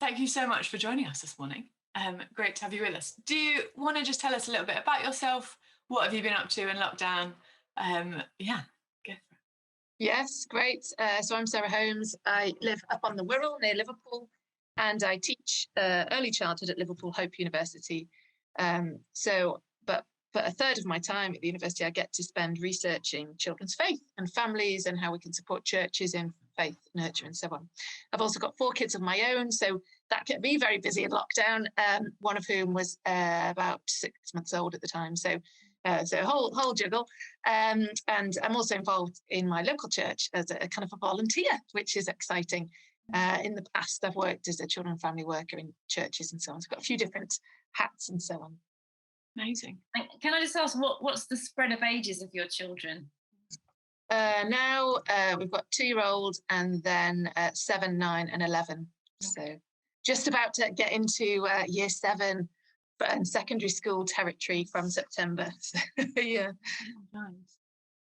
Thank you so much for joining us this morning. Great to have you with us. Do you want to just tell us a little bit about yourself? What have you been up to in lockdown? Yeah, go for it. Yes, great. So I'm Sarah Holmes. I live up on the Wirral near Liverpool, and I teach early childhood at Liverpool Hope University. But for a third of my time at the university, I get to spend researching children's faith and families and how we can support churches in faith nurture and so on. I've also got 4 kids of my own, so that kept me very busy in lockdown. One of whom was about 6 months old at the time, so a whole juggle. And I'm also involved in my local church as a kind of a volunteer, which is exciting. In the past, I've worked as a children and family worker in churches and so on. So I've got a few different hats and so on. Amazing. And can I just ask, what's the spread of ages of your children? Now we've got 2-year-old and then 7, 9 and 11. So just about to get into year 7 and secondary school territory from September. So, yeah.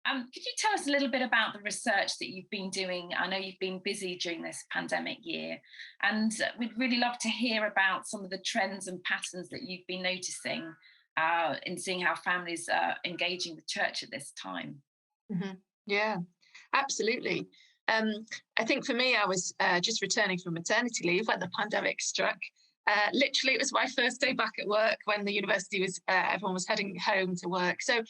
Could you tell us a little bit about the research that you've been doing? I know you've been busy during this pandemic year, and we'd really love to hear about some of the trends and patterns that you've been noticing in seeing how families are engaging with church at this time. Mm-hmm. Yeah, absolutely. I think for me, I was just returning from maternity leave when the pandemic struck. Literally, it was my first day back at work when the university was, everyone was heading home to work. So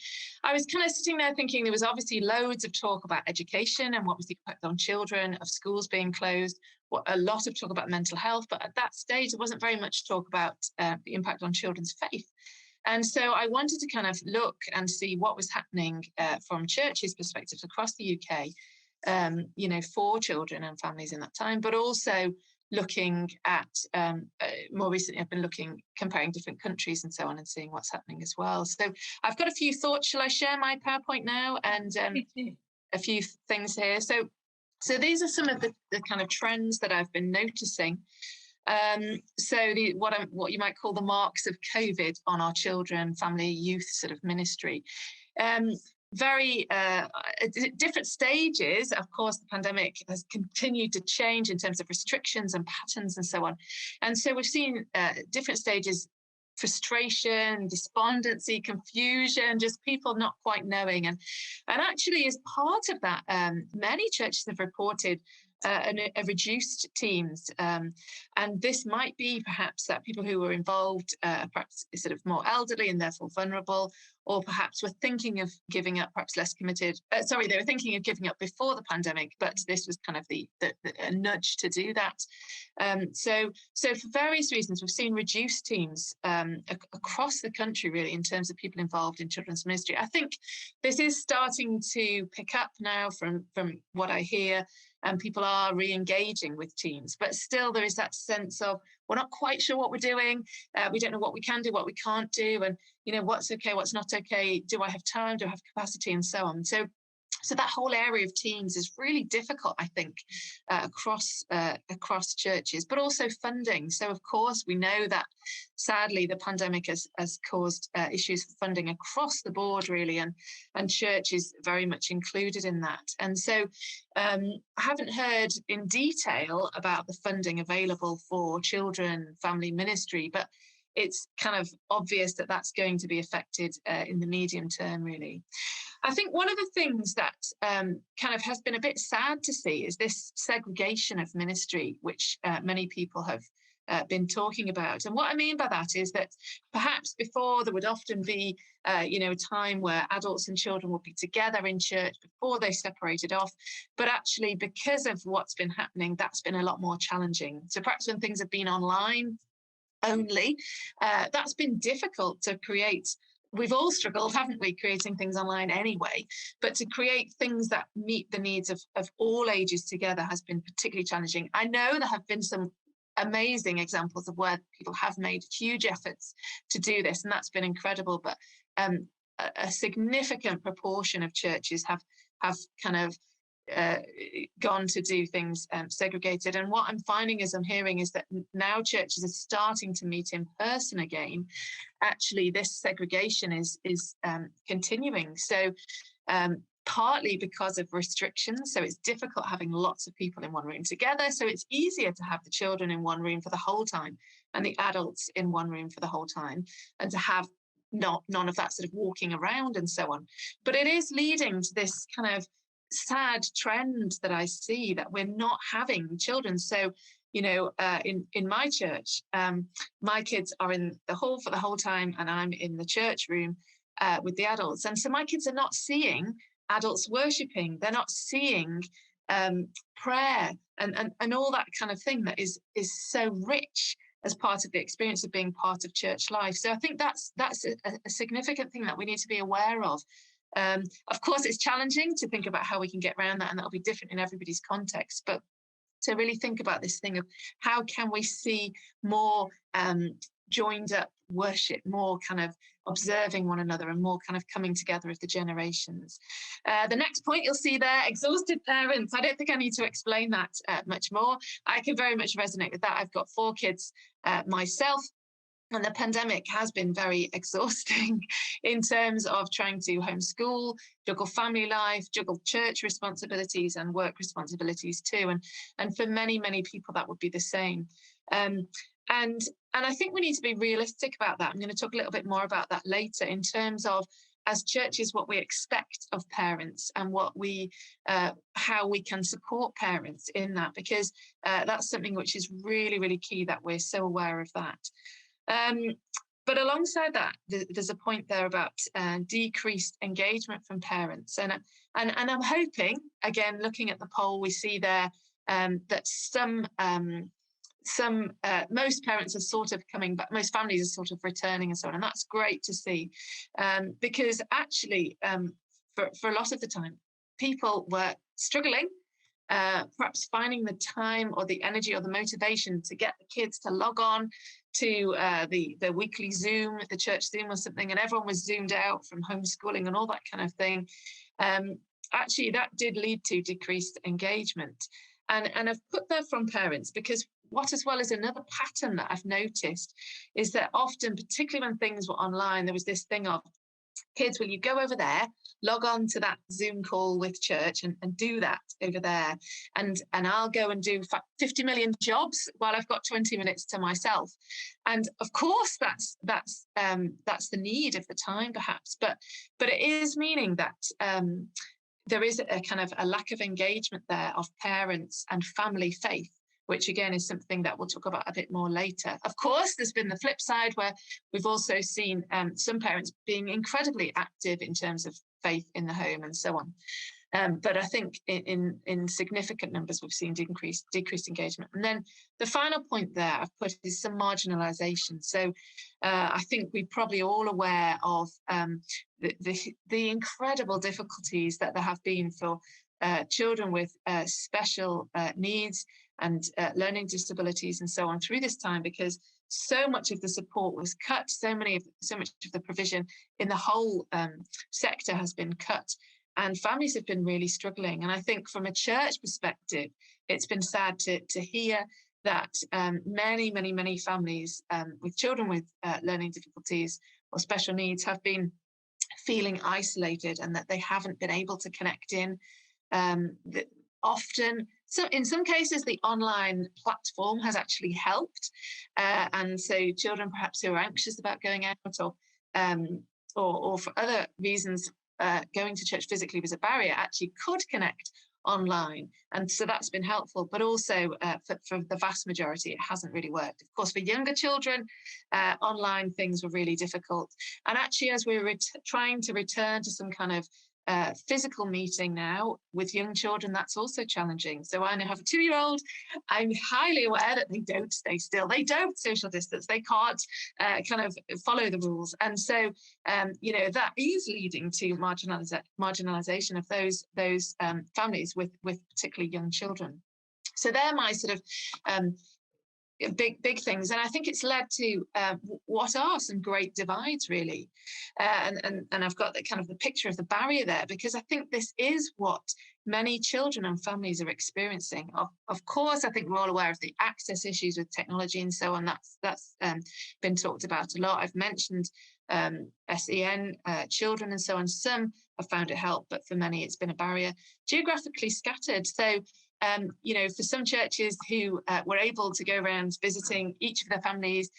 I was kind of sitting there thinking there was obviously loads of talk about education and what was the impact on children of schools being closed, a lot of talk about mental health. But at that stage, there wasn't very much talk about the impact on children's faith. And so I wanted to kind of look and see what was happening from churches' perspectives across the UK, for children and families in that time, but also looking at more recently, I've been comparing different countries and so on and seeing what's happening as well. So I've got a few thoughts. Shall I share my PowerPoint now? And a few things here. So these are some of the kind of trends that I've been noticing. What you might call the marks of COVID on our children, family, youth sort of ministry. Very different stages. Of course, the pandemic has continued to change in terms of restrictions and patterns and so on. And so we've seen different stages: frustration, despondency, confusion, just people not quite knowing. And actually, as part of that, many churches have reported a reduced teams. And this might be perhaps that people who were involved, perhaps sort of more elderly and therefore vulnerable, or perhaps were thinking of giving up, perhaps less committed. They were thinking of giving up before the pandemic, but this was kind of the nudge to do that. So for various reasons, we've seen reduced teams across the country, really, in terms of people involved in children's ministry. I think this is starting to pick up now from what I hear, and people are re-engaging with teams. But still, there is that sense of we're not quite sure what we're doing. We don't know what we can do, what we can't do, and what's okay, what's not okay. Do I have time? Do I have capacity, and so on. So that whole area of teams is really difficult, I think, across churches, but also funding. So, of course, we know that, sadly, the pandemic has caused issues for funding across the board, really, and church is very much included in that. And so I haven't heard in detail about the funding available for children, family ministry, but it's kind of obvious that that's going to be affected in the medium term, really. I think one of the things that kind of has been a bit sad to see is this segregation of ministry, which many people have been talking about. And what I mean by that is that perhaps before there would often be, a time where adults and children would be together in church before they separated off. But actually, because of what's been happening, that's been a lot more challenging. So perhaps when things have been online only, that's been difficult to create. We've all struggled, haven't we, creating things online anyway, but to create things that meet the needs of all ages together has been particularly challenging. I know there have been some amazing examples of where people have made huge efforts to do this, and that's been incredible, but a significant proportion of churches have kind of gone to do things segregated. And what I'm finding as I'm hearing is that now churches are starting to meet in person again. Actually, this segregation is continuing. So partly because of restrictions. So it's difficult having lots of people in one room together. So it's easier to have the children in one room for the whole time and the adults in one room for the whole time, and to have none of that sort of walking around and so on. But it is leading to this kind of sad trend that I see, that we're not having children. So, in my church, my kids are in the hall for the whole time, and I'm in the church room with the adults. And so my kids are not seeing adults worshipping. They're not seeing prayer and all that kind of thing that is so rich as part of the experience of being part of church life. So I think that's a significant thing that we need to be aware of. Of course, it's challenging to think about how we can get around that, and that'll be different in everybody's context. But to really think about this thing of how can we see more joined up worship, more kind of observing one another, and more kind of coming together of the generations. The next point you'll see there, exhausted parents. I don't think I need to explain that much more. I can very much resonate with that. I've got 4 kids myself, and the pandemic has been very exhausting in terms of trying to homeschool, juggle family life, juggle church responsibilities and work responsibilities too. And for many, many people, that would be the same. And I think we need to be realistic about that. I'm going to talk a little bit more about that later, in terms of, as churches, what we expect of parents and what how we can support parents in that, because that's something which is really, really key, that we're so aware of that. But alongside that, there's a point there about decreased engagement from parents, and I'm hoping, again, looking at the poll, we see there that most parents are sort of coming back, most families are sort of returning and so on, and that's great to see, because actually, for a lot of the time, people were struggling, perhaps finding the time or the energy or the motivation to get the kids to log on to the weekly Zoom, the church Zoom or something, and everyone was zoomed out from homeschooling and all that kind of thing. Actually, that did lead to decreased engagement. And I've put that from parents because what, as well as another pattern that I've noticed, is that often, particularly when things were online, there was this thing of, kids, will you go over there, log on to that Zoom call with church and do that over there, and I'll go and do 50 million jobs while I've got 20 minutes to myself. And of course, that's the need of the time, perhaps, but it is meaning that there is a kind of a lack of engagement there of parents and family faith, which again is something that we'll talk about a bit more later. Of course, there's been the flip side, where we've also seen some parents being incredibly active in terms of faith in the home and so on. But I think in significant numbers, we've seen decreased engagement. And then the final point there I've put is some marginalisation. So I think we're probably all aware of the incredible difficulties that there have been for children with special needs and learning disabilities and so on through this time, because so much of the support was cut, so much of the provision in the whole sector has been cut, and families have been really struggling. And I think from a church perspective, it's been sad to hear that many families with children with learning difficulties or special needs have been feeling isolated, and that they haven't been able to connect in. Often, so in some cases, the online platform has actually helped, and so children perhaps who are anxious about going out, or for other reasons, going to church physically was a barrier, actually could connect online, and so that's been helpful. But also for the vast majority, it hasn't really worked. Of course, for younger children, online things were really difficult. And actually, as we were trying to return to some kind of physical meeting now with young children, that's also challenging. So I now have a 2-year-old. I'm highly aware that they don't stay still, they don't social distance, they can't kind of follow the rules, and so that is leading to marginalization of those families with particularly young children. So they're my sort of big things, and I think it's led to what are some great divides, really, and I've got the kind of the picture of the barrier there, because I think this is what many children and families are experiencing. Of course, I think we're all aware of the access issues with technology and so on. That's been talked about a lot. I've mentioned SEN children and so on. Some have found it help, but for many it's been a barrier. Geographically scattered. So, for some churches who were able to go around visiting each of their families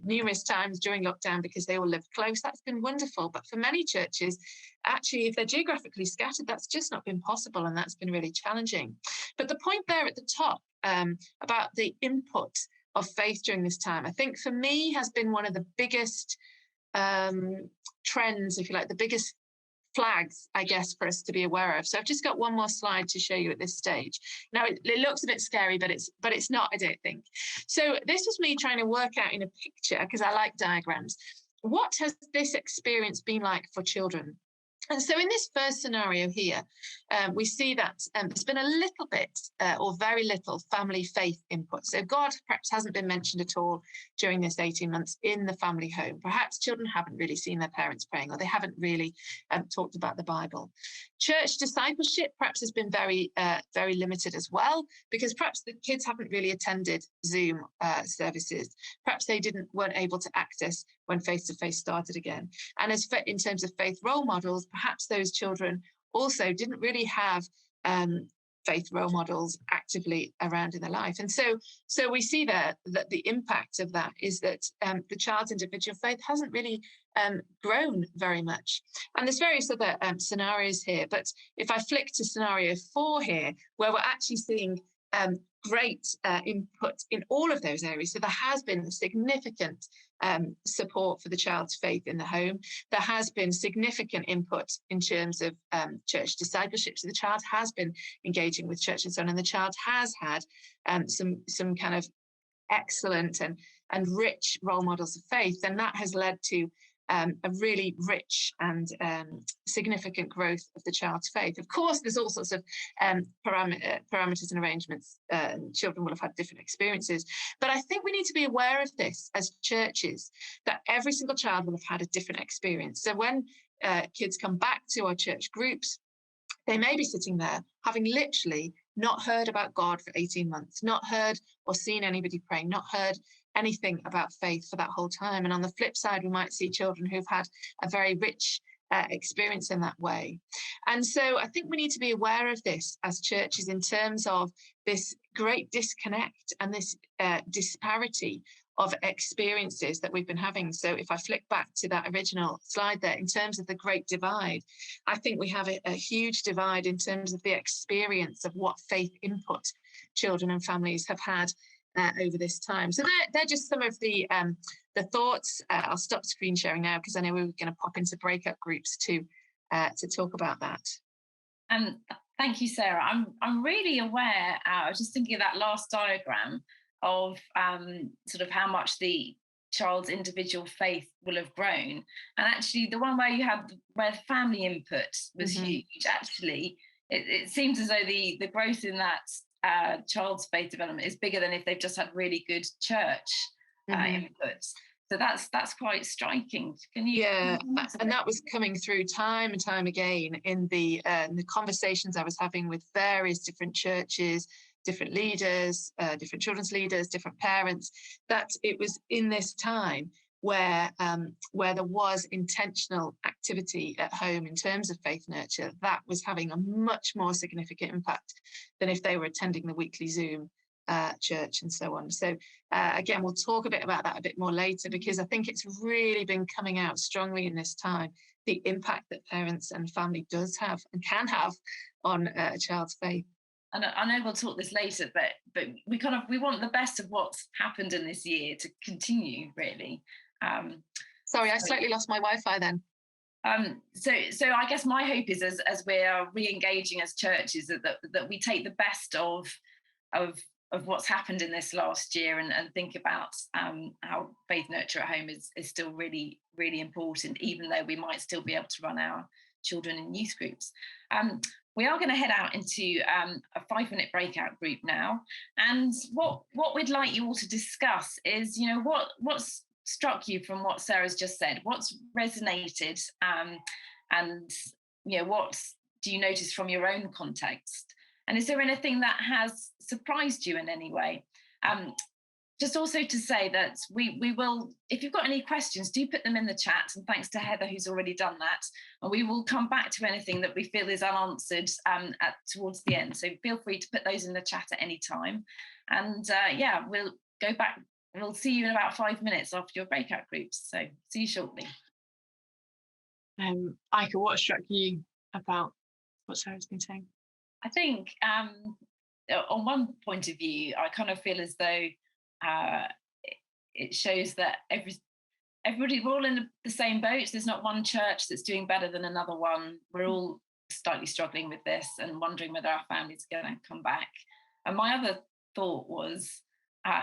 numerous times during lockdown because they all live close, that's been wonderful. But for many churches, actually, if they're geographically scattered, that's just not been possible, and that's been really challenging. But the point there at the top about the input of faith during this time, I think for me has been one of the biggest trends, if you like, the biggest flags, I guess, for us to be aware of. So I've just got one more slide to show you at this stage. Now it looks a bit scary, but it's not, I don't think. So this was me trying to work out in a picture, because I like diagrams, what has this experience been like for children? And so in this first scenario here, we see that there's been a little bit or very little family faith input. So God perhaps hasn't been mentioned at all during this 18 months in the family home. Perhaps children haven't really seen their parents praying, or they haven't really talked about the Bible. Church discipleship perhaps has been very, very limited as well, because perhaps the kids haven't really attended Zoom services. Perhaps they weren't able to access when face-to-face started again. And in terms of faith role models, perhaps those children also didn't really have faith role models actively around in their life. And so we see there that the impact of that is that the child's individual faith hasn't really grown very much. And there's various other scenarios here. But if I flick to scenario 4 here, where we're actually seeing great input in all of those areas. So there has been significant support for the child's faith in the home. There has been significant input in terms of church discipleship. So the child has been engaging with church and so on, and the child has had some kind of excellent and rich role models of faith. And that has led to a really rich and significant growth of the child's faith. Of course, there's all sorts of parameters and arrangements. Children will have had different experiences. But I think we need to be aware of this as churches, that every single child will have had a different experience. So when kids come back to our church groups, they may be sitting there having literally not heard about God for 18 months, not heard or seen anybody praying, not heard anything about faith for that whole time. And on the flip side, we might see children who've had a very rich experience in that way. And so I think we need to be aware of this as churches in terms of this great disconnect and this disparity of experiences that we've been having. So if I flick back to that original slide there, in terms of the great divide, I think we have a huge divide in terms of the experience of what faith input children and families have had over this time. So they're just some of the thoughts. I'll stop screen sharing now because I know we were going to pop into breakout groups to talk about that. Thank you, Sarah. I'm really aware. I was just thinking of that last diagram of sort of how much the child's individual faith will have grown, and actually the one where family input was huge. Actually, it seems as though the growth in that child's faith development is bigger than if they've just had really good church inputs. So that's quite striking. Can you? Yeah, and that was coming through time and time again in the conversations I was having with various different churches, different leaders, different children's leaders, different parents, that it was in this time where there was intentional activity at home in terms of faith nurture, that was having a much more significant impact than if they were attending the weekly Zoom church and so on. So again, we'll talk a bit about that a bit more later, because I think it's really been coming out strongly in this time, the impact that parents and family does have and can have on a child's faith. And I know we'll talk this later, but we want the best of what's happened in this year to continue, really. Sorry, I slightly lost my Wi-Fi then. So I guess my hope is as we're re-engaging as churches that we take the best of what's happened in this last year and think about how faith nurture at home is still really, really important, even though we might still be able to run our children in youth groups. We are going to head out into a 5-minute breakout group now. And what we'd like you all to discuss is, what's struck you from what Sarah's just said, what's resonated, and, what do you notice from your own context? And is there anything that has surprised you in any way? just also to say that we will, if you've got any questions, do put them in the chat. And thanks to Heather, who's already done that. And we will come back to anything that we feel is unanswered towards the end. So feel free to put those in the chat at any time. And yeah, we'll go back. We'll see you in about 5 minutes after your breakout groups. So see you shortly. Aika, what struck you about what Sarah's been saying? I think on one point of view, I kind of feel as though it shows that everybody, we're all in the same boat. There's not one church that's doing better than another one. We're all slightly struggling with this and wondering whether our family's going to come back. And my other thought was,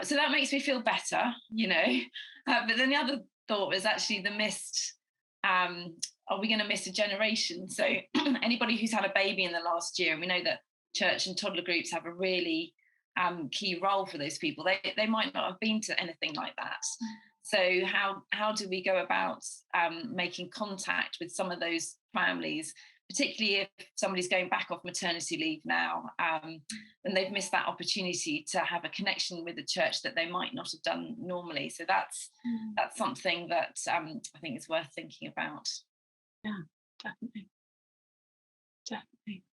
so that makes me feel better, you know. But then the other thought was actually the missed, are we going to miss a generation? So anybody who's had a baby in the last year, and we know that church and toddler groups have a really key role for those people. They might not have been to anything like that. So how do we go about making contact with some of those families, particularly if somebody's going back off maternity leave now, then they've missed that opportunity to have a connection with the church that they might not have done normally. So that's something that I think is worth thinking about. Yeah, definitely.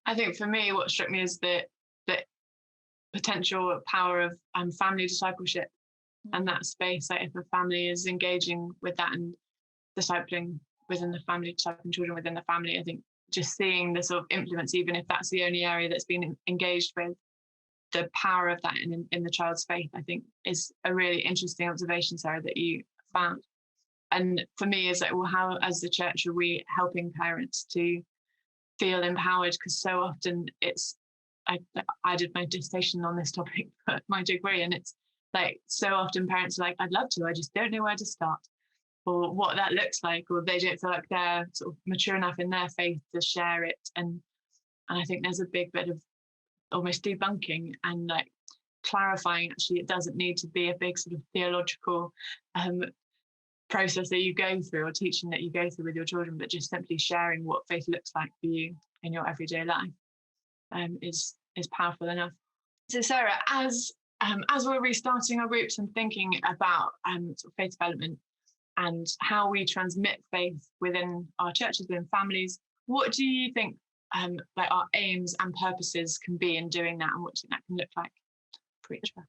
I think for me, what struck me is the potential power of family discipleship and that space. Like if a family is engaging with that and discipling within the family, discipling children within the family, I think just seeing the sort of influence, even if that's the only area that's been engaged with, the power of that in the child's faith, I think is a really interesting observation, Sarah, that you found. And for me, is like, well, how as the church are we helping parents to feel empowered? Because so often I did my dissertation on this topic for my degree, and it's like so often parents are like, I'd love to, I just don't know where to start or what that looks like, or they don't feel like they're sort of mature enough in their faith to share it. And I think there's a big bit of almost debunking and like clarifying, actually it doesn't need to be a big sort of theological process that you go through or teaching that you go through with your children, but just simply sharing what faith looks like for you in your everyday life is powerful enough. So Sarah, as we're restarting our groups and thinking about sort of faith development and how we transmit faith within our churches, within families, what do you think like our aims and purposes can be in doing that, and what do you think that can look like for each of us?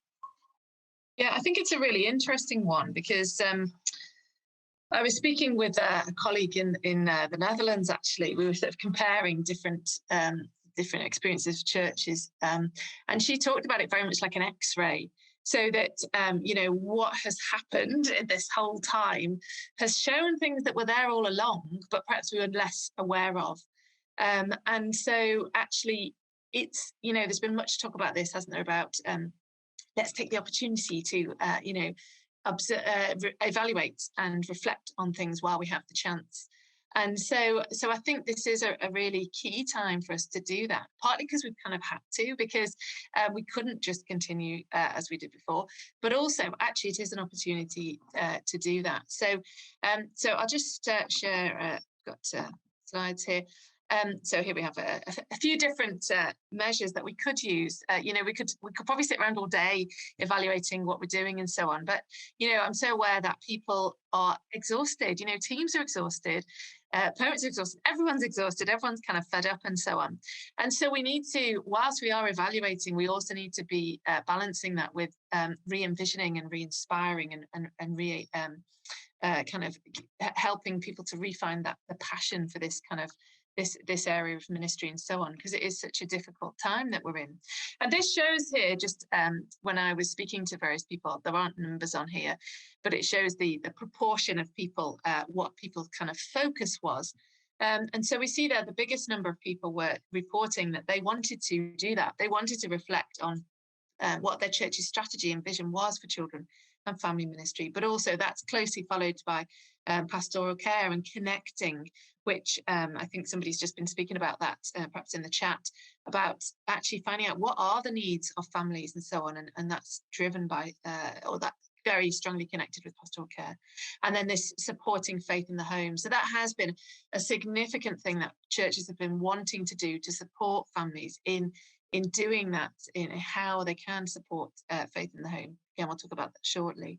Yeah, I think it's a really interesting one because I was speaking with a colleague in the Netherlands. Actually, we were sort of comparing different experiences of churches, and she talked about it very much like an X-ray. So that what has happened in this whole time has shown things that were there all along, but perhaps we were less aware of. And so actually, it's there's been much talk about this, hasn't there? About let's take the opportunity to evaluate and reflect on things while we have the chance. And so I think this is a really key time for us to do that, partly because we've kind of had to, because we couldn't just continue as we did before, but also actually it is an opportunity to do that. So I'll just share, got slides here. So here we have a few different measures that we could use. We could probably sit around all day evaluating what we're doing and so on. But I'm so aware that people are exhausted. Teams are exhausted, parents are exhausted, everyone's exhausted, everyone's kind of fed up and so on. And so we need to, whilst we are evaluating, we also need to be balancing that with re-envisioning and re-inspiring and kind of helping people to refine the passion for this kind of this area of ministry and so on, because it is such a difficult time that we're in. And this shows here, just when I was speaking to various people, there aren't numbers on here, but it shows the proportion of people, what people's kind of focus was. And so we see that the biggest number of people were reporting that they wanted to do that. They wanted to reflect on what their church's strategy and vision was for children and family ministry, but also that's closely followed by pastoral care and connecting, which I think somebody's just been speaking about that, perhaps in the chat, about actually finding out what are the needs of families and so on, and that's driven by, or that very strongly connected with pastoral care. And then this supporting faith in the home. So that has been a significant thing that churches have been wanting to do to support families in in doing that, in how they can support faith in the home. Again, we'll talk about that shortly.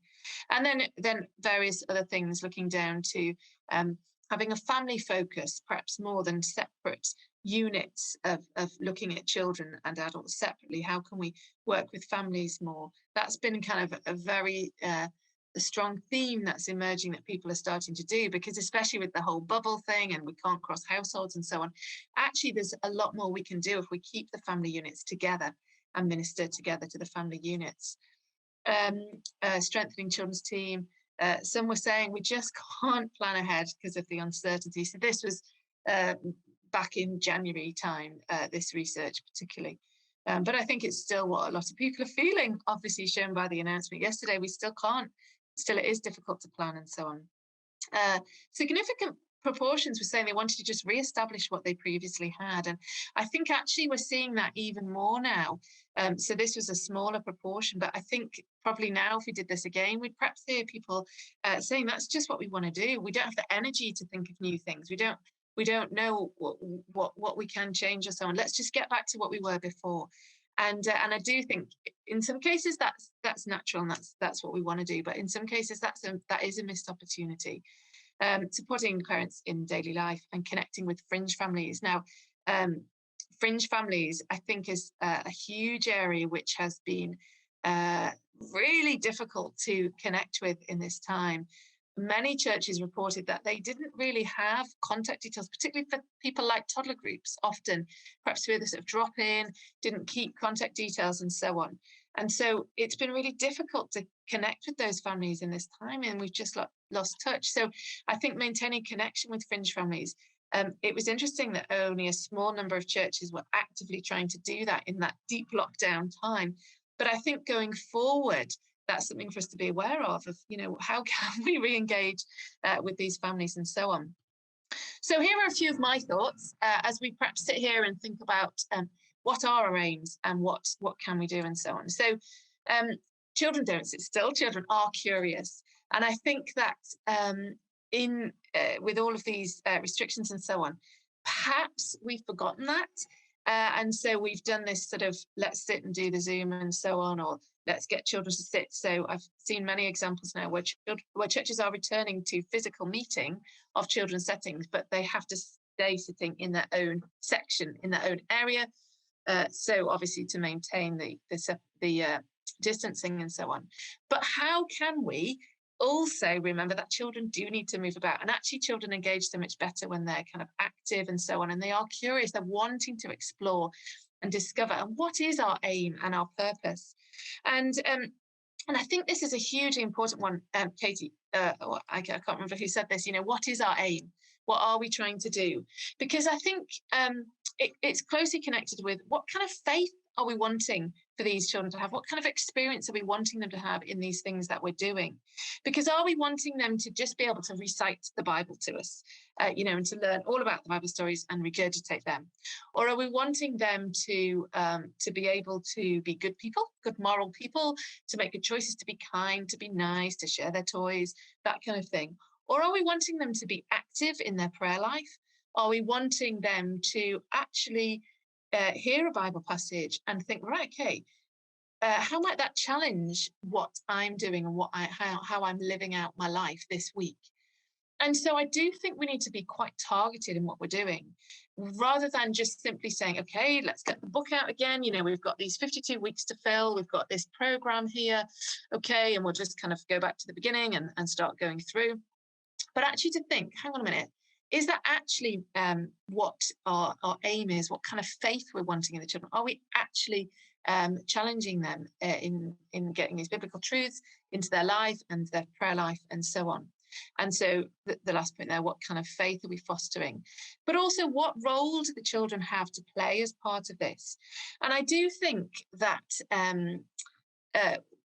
And then various other things, looking down to having a family focus, perhaps more than separate units of looking at children and adults separately. How can we work with families more? That's been kind of a very a strong theme that's emerging that people are starting to do, because especially with the whole bubble thing and we can't cross households and so on, actually there's a lot more we can do if we keep the family units together and minister together to the family units. Strengthening children's team. Some were saying we just can't plan ahead because of the uncertainty. So this was back in January time, this research particularly. But I think it's still what a lot of people are feeling, obviously shown by the announcement yesterday. We still can't. Still, it is difficult to plan and so on. Significant proportions were saying they wanted to just re-establish what they previously had. And I think actually we're seeing that even more now. So this was a smaller proportion, but I think probably now if we did this again, we'd perhaps hear people saying that's just what we want to do. We don't have the energy to think of new things. We don't know what we can change or so on. Let's just get back to what we were before. And I do think in some cases that's natural and that's what we want to do. But in some cases that is a missed opportunity. Supporting parents in daily life and connecting with fringe families. Now, fringe families, I think, is a huge area which has been really difficult to connect with in this time. Many churches reported that they didn't really have contact details, particularly for people like toddler groups, often perhaps where they sort of drop in, didn't keep contact details and so on. And so it's been really difficult to connect with those families in this time, and we've just lost touch. So I think maintaining connection with fringe families, it was interesting that only a small number of churches were actively trying to do that in that deep lockdown time. But I think going forward, that's something for us to be aware of, how can we re-engage with these families and so on. So here are a few of my thoughts as we perhaps sit here and think about what are our aims and what can we do and so on. So children don't sit still, children are curious. And I think that with all of these restrictions and so on, perhaps we've forgotten that. And so we've done this sort of, let's sit and do the Zoom and so on, or let's get children to sit. So I've seen many examples now where churches are returning to physical meeting of children's settings, but they have to stay sitting in their own section, in their own area. So obviously to maintain the distancing and so on. But how can we also remember that children do need to move about, and actually children engage so much better when they're kind of active and so on, and they are curious, they're wanting to explore and discover, and what is our aim and our purpose. And I think this is a hugely important one, Katie, I can't remember who said this, what is our aim? What are we trying to do? Because I think it's closely connected with what kind of faith are we wanting for these children to have? What kind of experience are we wanting them to have in these things that we're doing? Because are we wanting them to just be able to recite the Bible to us, and to learn all about the Bible stories and regurgitate them? Or are we wanting them to be able to be good people, good moral people, to make good choices, to be kind, to be nice, to share their toys, that kind of thing? Or are we wanting them to be active in their prayer life? Are we wanting them to actually hear a Bible passage and think, right, okay, how might that challenge what I'm doing and how I'm living out my life this week? And so I do think we need to be quite targeted in what we're doing, rather than just simply saying, okay, let's get the book out again. We've got these 52 weeks to fill. We've got this program here. Okay, and we'll just kind of go back to the beginning and start going through. But actually to think, hang on a minute, is that actually what our aim is? What kind of faith we're wanting in the children? Are we actually challenging them in getting these biblical truths into their life and their prayer life and so on? And so the last point there, what kind of faith are we fostering? But also, what role do the children have to play as part of this? And I do think that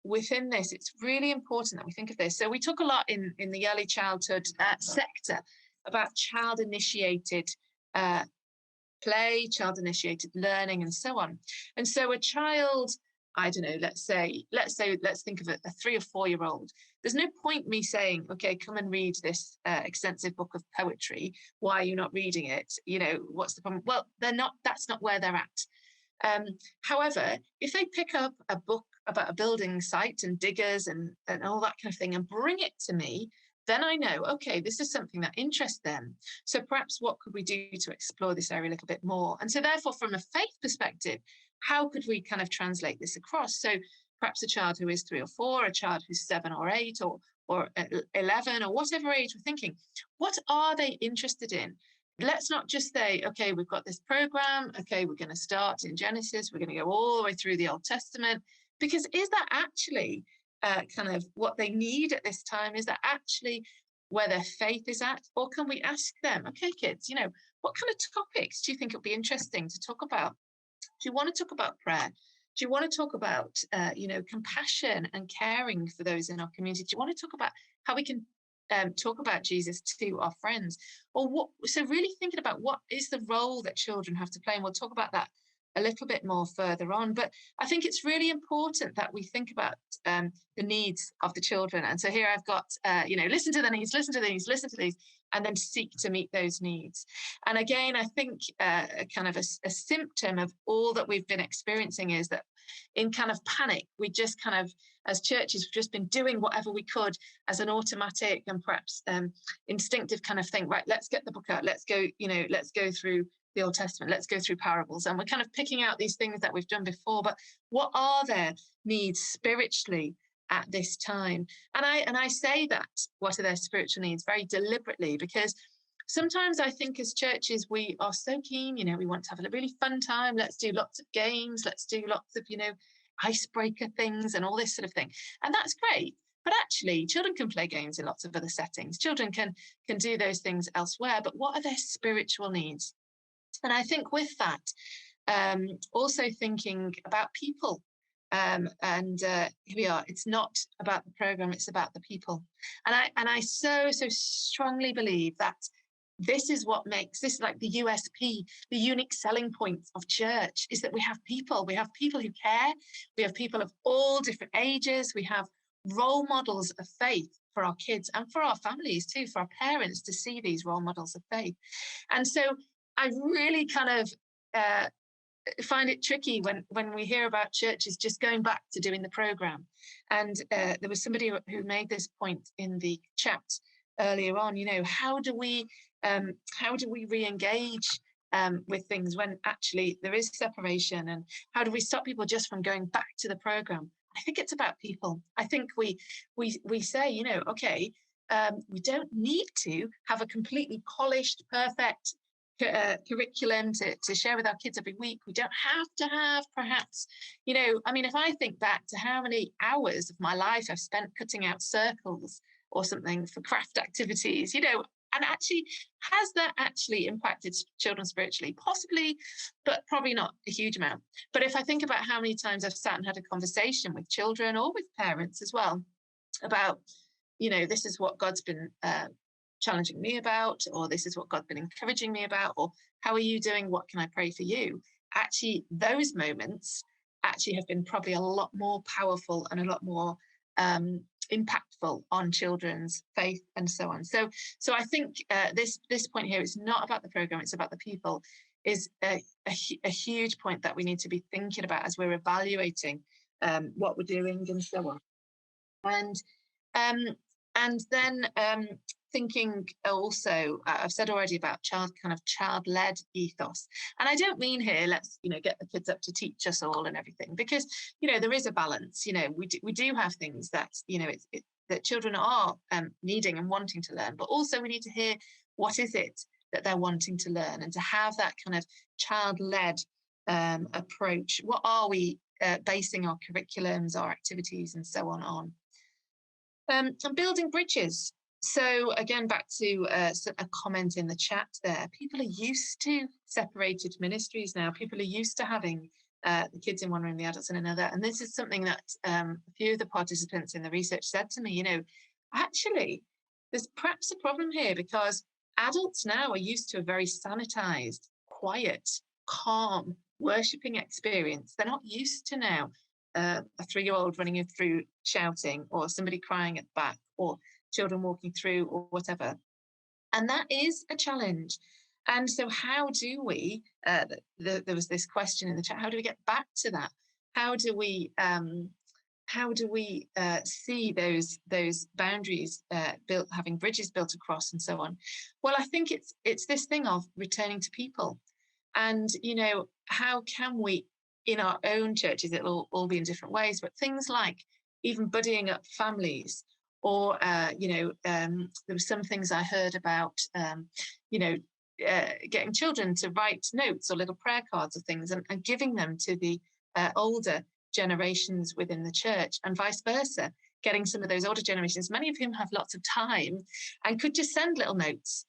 within this, it's really important that we think of this. So we talk a lot in the early childhood sector about child-initiated play, child-initiated learning, and so on. And so a child, I don't know, let's think of a 3 or 4 year old. There's no point me saying, okay, come and read this extensive book of poetry. Why are you not reading it? What's the problem? Well, that's not where they're at. However, if they pick up a book about a building site and diggers and all that kind of thing and bring it to me, then I know, okay, this is something that interests them. So perhaps what could we do to explore this area a little bit more? And so therefore, from a faith perspective, how could we kind of translate this across? So perhaps a child who is 3 or 4, a child who's 7 or 8 or 11 or whatever age we're thinking, what are they interested in? Let's not just say, okay, we've got this program. Okay, we're going to start in Genesis. We're going to go all the way through the Old Testament. Because is that actually kind of what they need at this time? Is that actually where their faith is at? Or can we ask them, okay, kids, what kind of topics do you think would be interesting to talk about? Do you want to talk about prayer? Do you want to talk about, compassion and caring for those in our community? Do you want to talk about how we can talk about Jesus to our friends? Or what? So really thinking about what is the role that children have to play. And we'll talk about that a little bit more further on. But I think it's really important that we think about the needs of the children. And so here I've got, listen to the needs, listen to these, listen to these, and then seek to meet those needs. And again, I think kind of a symptom of all that we've been experiencing is that in kind of panic, we just kind of, as churches, we've just been doing whatever we could as an automatic and perhaps instinctive kind of thing. Right, let's get the book out. Let's go through the Old Testament. Let's go through parables. And we're kind of picking out these things that we've done before. But what are their needs spiritually at this time? And I say that, what are their spiritual needs, very deliberately, because sometimes I think as churches, we are so keen, we want to have a really fun time. Let's do lots of games. Let's do lots of, icebreaker things and all this sort of thing. And that's great. But actually, children can play games in lots of other settings. Children can do those things elsewhere. But what are their spiritual needs? And I think with that, also thinking about people. Here we are. It's not about the program, it's about the people. And I so strongly believe that this is what makes this like the USP, the unique selling point of church, is that we have people. We have people who care. We have people of all different ages. We have role models of faith for our kids and for our families too, for our parents to see these role models of faith. And so I really kind of find it tricky when we hear about churches just going back to doing the program. And there was somebody who made this point in the chat earlier on. How do we re-engage with things when actually there is separation? And how do we stop people just from going back to the program? I think it's about people. I think we say, okay, we don't need to have a completely polished, perfect curriculum to share with our kids every week. We don't have to have perhaps, if I think back to how many hours of my life I've spent cutting out circles or something for craft activities, and actually, has that actually impacted children spiritually? Possibly, but probably not a huge amount. But if I think about how many times I've sat and had a conversation with children or with parents as well about, this is what God's been challenging me about, or this is what God's been encouraging me about, or how are you doing? What can I pray for you? Actually, those moments actually have been probably a lot more powerful and a lot more impactful on children's faith and so on. So I think this point here is not about the program, it's about the people, is a huge point that we need to be thinking about as we're evaluating what we're doing and so on. And then thinking also, I've said already about child-led ethos. And I don't mean here, let's, get the kids up to teach us all and everything, because, there is a balance. We do have things that, that children are needing and wanting to learn, but also we need to hear what is it that they're wanting to learn, and to have that kind of child-led approach. What are we basing our curriculums, our activities and so on? And building bridges. So again, back to a comment in the chat there. People are used to separated ministries now. People are used to having the kids in one room, the adults in another. And this is something that a few of the participants in the research said to me, actually, there's perhaps a problem here, because adults now are used to a very sanitized, quiet, calm, worshipping experience. They're not used to now a 3-year-old running through shouting, or somebody crying at the back, or children walking through, or whatever. And that is a challenge. And so how do we, there was this question in the chat, how do we get back to that? How do we see those boundaries built, having bridges built across and so on? Well, I think it's this thing of returning to people. And, how can we, in our own churches, it'll all be in different ways, but things like even buddying up families, or, there were some things I heard about, getting children to write notes or little prayer cards or things, and giving them to the older generations within the church, and vice versa, getting some of those older generations, many of whom have lots of time and could just send little notes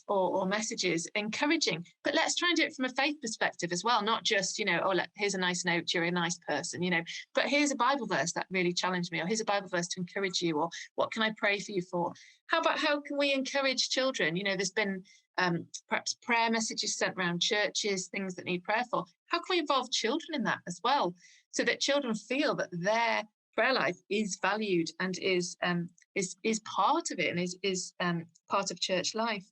or messages encouraging. But let's try and do it from a faith perspective as well, not just, here's a nice note, you're a nice person, but here's a Bible verse that really challenged me, or here's a Bible verse to encourage you, or what can I pray for you for? How can we encourage children? There's been perhaps prayer messages sent around churches, things that need prayer for. How can we involve children in that as well, so that children feel that their prayer life is valued and is part of it, and is part of church life?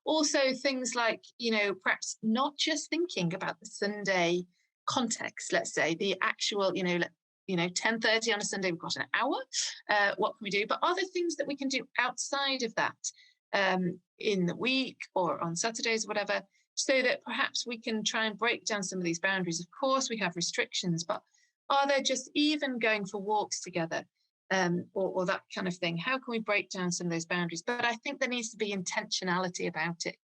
Also, things like, perhaps not just thinking about the Sunday context. Let's say the actual, 10:30 on a Sunday, we've got an hour. What can we do? But are there things that we can do outside of that, in the week or on Saturdays, whatever, so that perhaps we can try and break down some of these boundaries? Of course, we have restrictions, but are there just even going for walks together, or that kind of thing? How can we break down some of those boundaries? But I think there needs to be intentionality about it.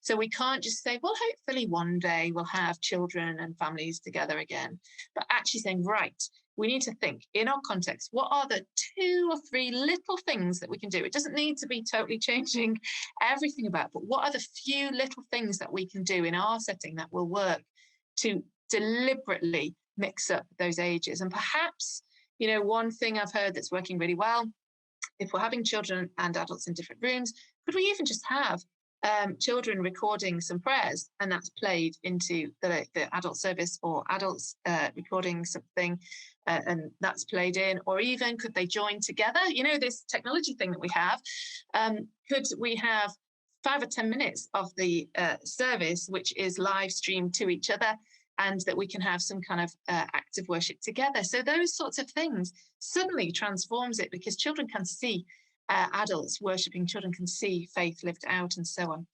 So we can't just say, well, hopefully one day we'll have children and families together again, but actually saying, right, we need to think in our context, what are the 2 or 3 little things that we can do? It doesn't need to be totally changing everything about, but what are the few little things that we can do in our setting that will work to deliberately mix up those ages? And perhaps, one thing I've heard that's working really well, if we're having children and adults in different rooms, could we even just have children recording some prayers, and that's played into the adult service, or adults recording something and that's played in? Or even could they join together? This technology thing that we have, could we have 5 or 10 minutes of the service which is live streamed to each other, and that we can have some kind of act of worship together? So those sorts of things suddenly transforms it, because children can see adults worshipping, children can see faith lived out, and so on.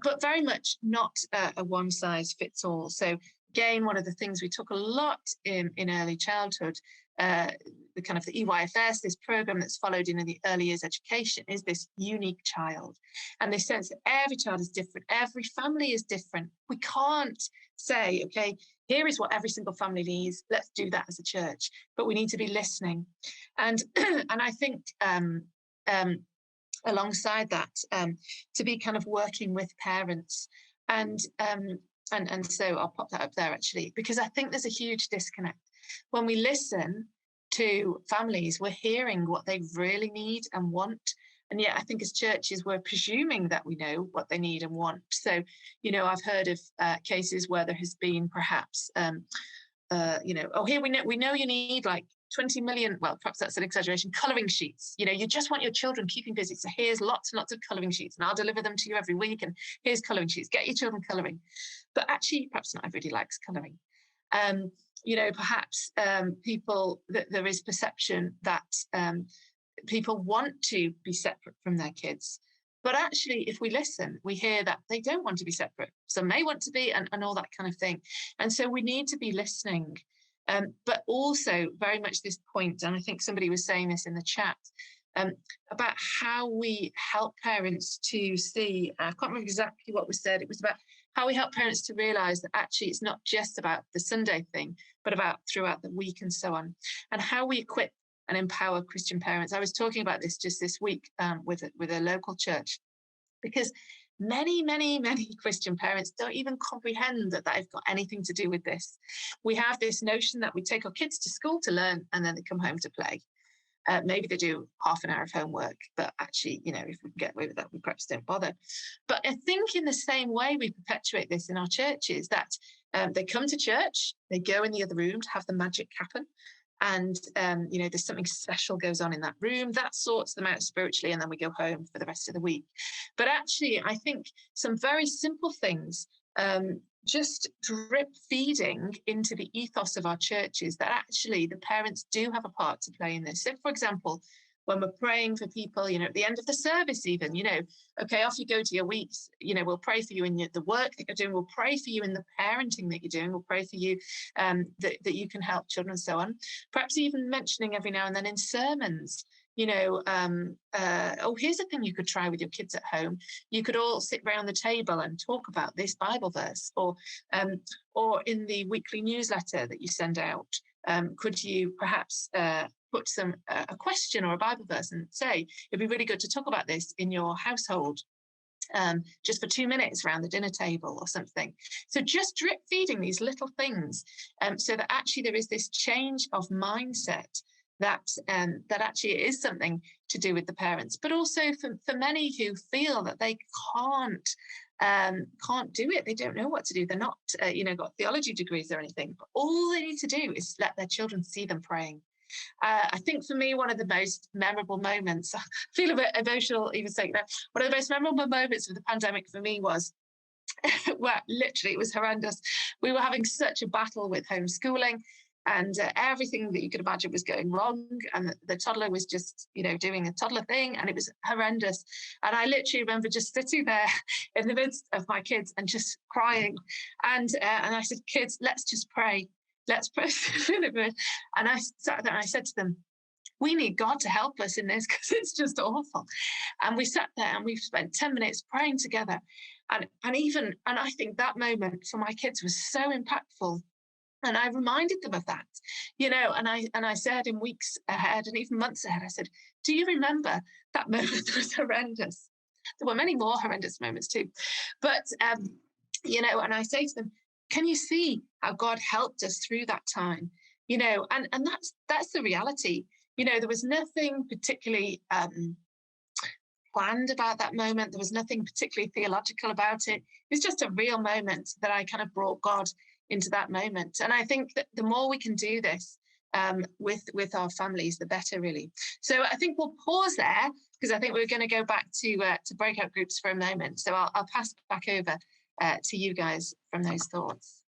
But very much not a one size fits all. So again, one of the things we talk a lot in early childhood, the kind of the EYFS, this program that's followed in the early years education, is this unique child, and this sense that every child is different, every family is different. We can't say, okay, here is what every single family needs, let's do that as a church, but we need to be listening. And and I think alongside that, to be kind of working with parents, and so I'll pop that up there actually, because I think there's a huge disconnect. When we listen to families, we're hearing what they really need and want, and yet I think as churches we're presuming that we know what they need and want. So I've heard of cases where there has been perhaps here we know you need like 20 million, well, perhaps that's an exaggeration, colouring sheets. You just want your children keeping busy, so here's lots and lots of colouring sheets, and I'll deliver them to you every week, and here's colouring sheets, get your children colouring. But actually, perhaps not everybody likes colouring. Perhaps there is perception that people want to be separate from their kids. But actually, if we listen, we hear that they don't want to be separate. Some may want to be, and all that kind of thing. And so we need to be listening. But also very much this point, and I think somebody was saying this in the chat, about how we help parents to see, I can't remember exactly what was said, it was about how we help parents to realise that actually it's not just about the Sunday thing, but about throughout the week and so on, and how we equip and empower Christian parents. I was talking about this just this week with a local church, because many Christian parents don't even comprehend that they've got anything to do with this. We have this notion that we take our kids to school to learn, and then they come home to play. Maybe they do half an hour of homework, but actually, if we can get away with that, we perhaps don't bother. But I think in the same way we perpetuate this in our churches, that they come to church, they go in the other room to have the magic happen, and there's something special goes on in that room that sorts them out spiritually, and then we go home for the rest of the week. But actually, I think some very simple things, just drip feeding into the ethos of our churches, that actually the parents do have a part to play in this. So, for example, when we're praying for people, at the end of the service, even, okay, off you go to your weeks, we'll pray for you in the work that you're doing. We'll pray for you in the parenting that you're doing. We'll pray for you that you can help children and so on. Perhaps even mentioning every now and then in sermons, here's a thing you could try with your kids at home. You could all sit around the table and talk about this Bible verse, or in the weekly newsletter that you send out, could you perhaps put a question or a Bible verse and say, it'd be really good to talk about this in your household, just for 2 minutes around the dinner table or something. So just drip feeding these little things, so that actually there is this change of mindset that actually is something to do with the parents, but also for many who feel that they can't do it. They don't know what to do. They're not, got theology degrees or anything, but all they need to do is let their children see them praying. I think for me, one of the most memorable moments, I feel a bit emotional even saying that, one of the most memorable moments of the pandemic for me was, well, literally, it was horrendous. We were having such a battle with homeschooling, and everything that you could imagine was going wrong. And the toddler was just, doing a toddler thing, and it was horrendous. And I literally remember just sitting there in the midst of my kids and just crying. And I said, kids, let's just pray. Let's pray. And I sat there and I said to them, we need God to help us in this, because it's just awful. And we sat there and we spent 10 minutes praying together. And I think that moment for my kids was so impactful. And I reminded them of that, and I said in weeks ahead and even months ahead, I said, do you remember that moment was horrendous? There were many more horrendous moments too. But, and I say to them, can you see how God helped us through that time? And that's the reality. There was nothing particularly planned about that moment. There was nothing particularly theological about it. It was just a real moment that I kind of brought God into that moment. And I think that the more we can do this with our families, the better, really. So I think we'll pause there, because I think we're going to go back to breakout groups for a moment. So I'll pass back over to you guys from those thoughts.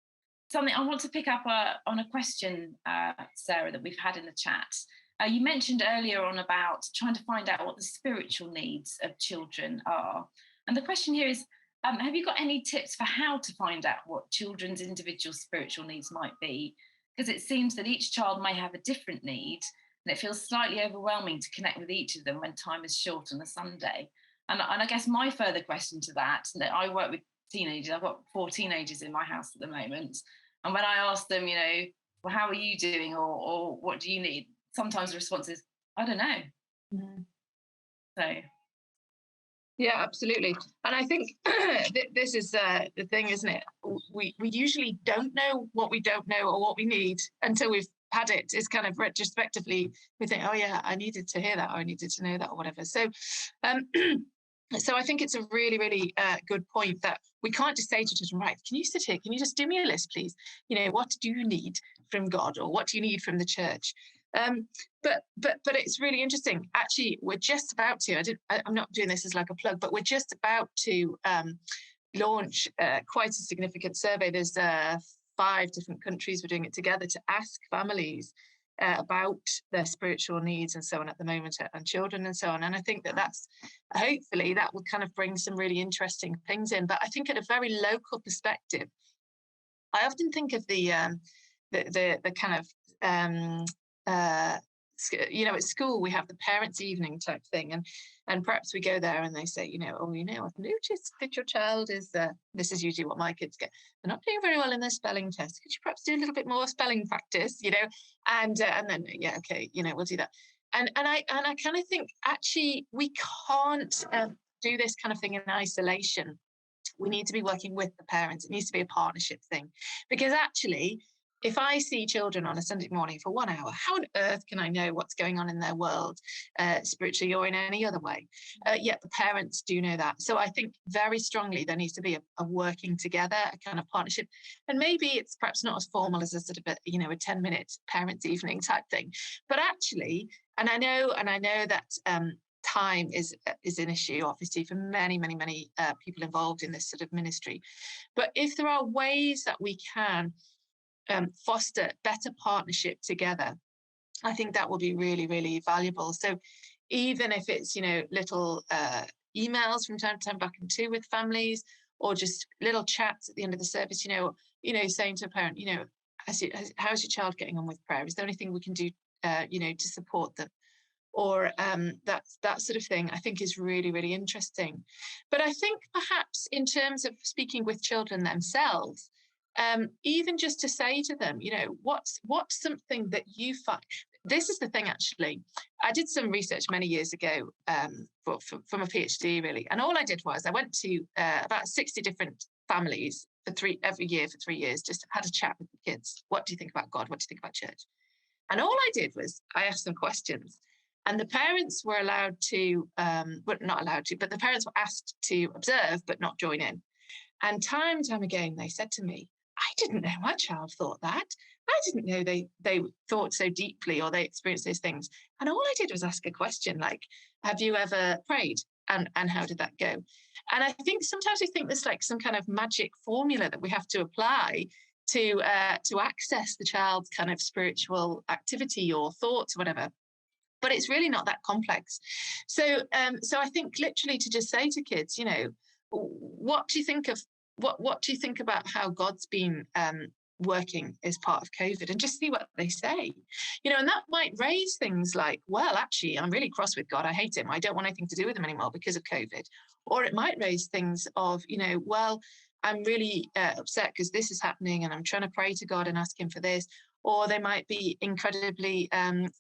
Something I want to pick up on a question, Sarah, that we've had in the chat. You mentioned earlier on about trying to find out what the spiritual needs of children are. And the question here is, have you got any tips for how to find out what children's individual spiritual needs might be? Because it seems that each child may have a different need, and it feels slightly overwhelming to connect with each of them when time is short on a Sunday. And I guess my further question to that I work with teenagers. I've got 4 teenagers in my house at the moment. And when I ask them, well, how are you doing, or what do you need? Sometimes the response is, I don't know. Mm-hmm. So. Yeah, absolutely. And I think this is the thing, isn't it? We usually don't know what we don't know or what we need until we've had it. It's kind of retrospectively, we think, oh yeah, I needed to hear that, or I needed to know that, or whatever. So, so I think it's a really, really good point that we can't just say to children, right, can you sit here? Can you just do me a list, please? What do you need from God, or what do you need from the church? But it's really interesting. Actually, we're just about to, I'm not doing this as like a plug, but we're just about to launch quite a significant survey. There's 5 different countries we're doing it together to ask families about their spiritual needs and so on at the moment, and children and so on. And I think that's, hopefully that will kind of bring some really interesting things in. But I think at a very local perspective, I often think of the kind of, at school we have the parents' evening type thing, and perhaps we go there and they say, I've noticed that your child is, this is usually what my kids get, they're not doing very well in their spelling test. Could you perhaps do a little bit more spelling practice, and then, yeah, okay, we'll do that. And I kind of think, actually, we can't do this kind of thing in isolation. We need to be working with the parents. It needs to be a partnership thing, because actually, if I see children on a Sunday morning for 1 hour, how on earth can I know what's going on in their world, spiritually or in any other way? Yet the parents do know that. So I think very strongly there needs to be a working together, a kind of partnership. And maybe it's perhaps not as formal as a sort of a 10-minute parents' evening type thing. But actually, and I know that time is an issue, obviously, for many people involved in this sort of ministry. But if there are ways that we can foster better partnership together, I think that will be really, really valuable. So even if it's, little emails from time to time back and two with families, or just little chats at the end of the service, saying to a parent, how's your child getting on with prayer? Is there anything we can do, to support them? Or that sort of thing, I think is really, really interesting. But I think perhaps in terms of speaking with children themselves, even just to say to them, what's something that you find. This is the thing, actually. I did some research many years ago from a PhD, really. And all I did was I went to about 60 different families every year for 3 years, just had a chat with the kids. What do you think about God? What do you think about church? And all I did was I asked them questions. And the parents were allowed to, not allowed to, but the parents were asked to observe, but not join in. And time again, they said to me, I didn't know my child thought that. I didn't know they thought so deeply or they experienced those things. And all I did was ask a question like, have you ever prayed? And how did that go? And I think sometimes we think there's like some kind of magic formula that we have to apply to access the child's kind of spiritual activity or thoughts or whatever. But it's really not that complex. So I think literally to just say to kids, what do you think of what do you think about how God's been working as part of COVID, and just see what they say, and that might raise things like, well, actually, I'm really cross with God. I hate him. I don't want anything to do with him anymore because of COVID. Or it might raise things of, well, I'm really upset because this is happening and I'm trying to pray to God and ask him for this. Or they might be incredibly,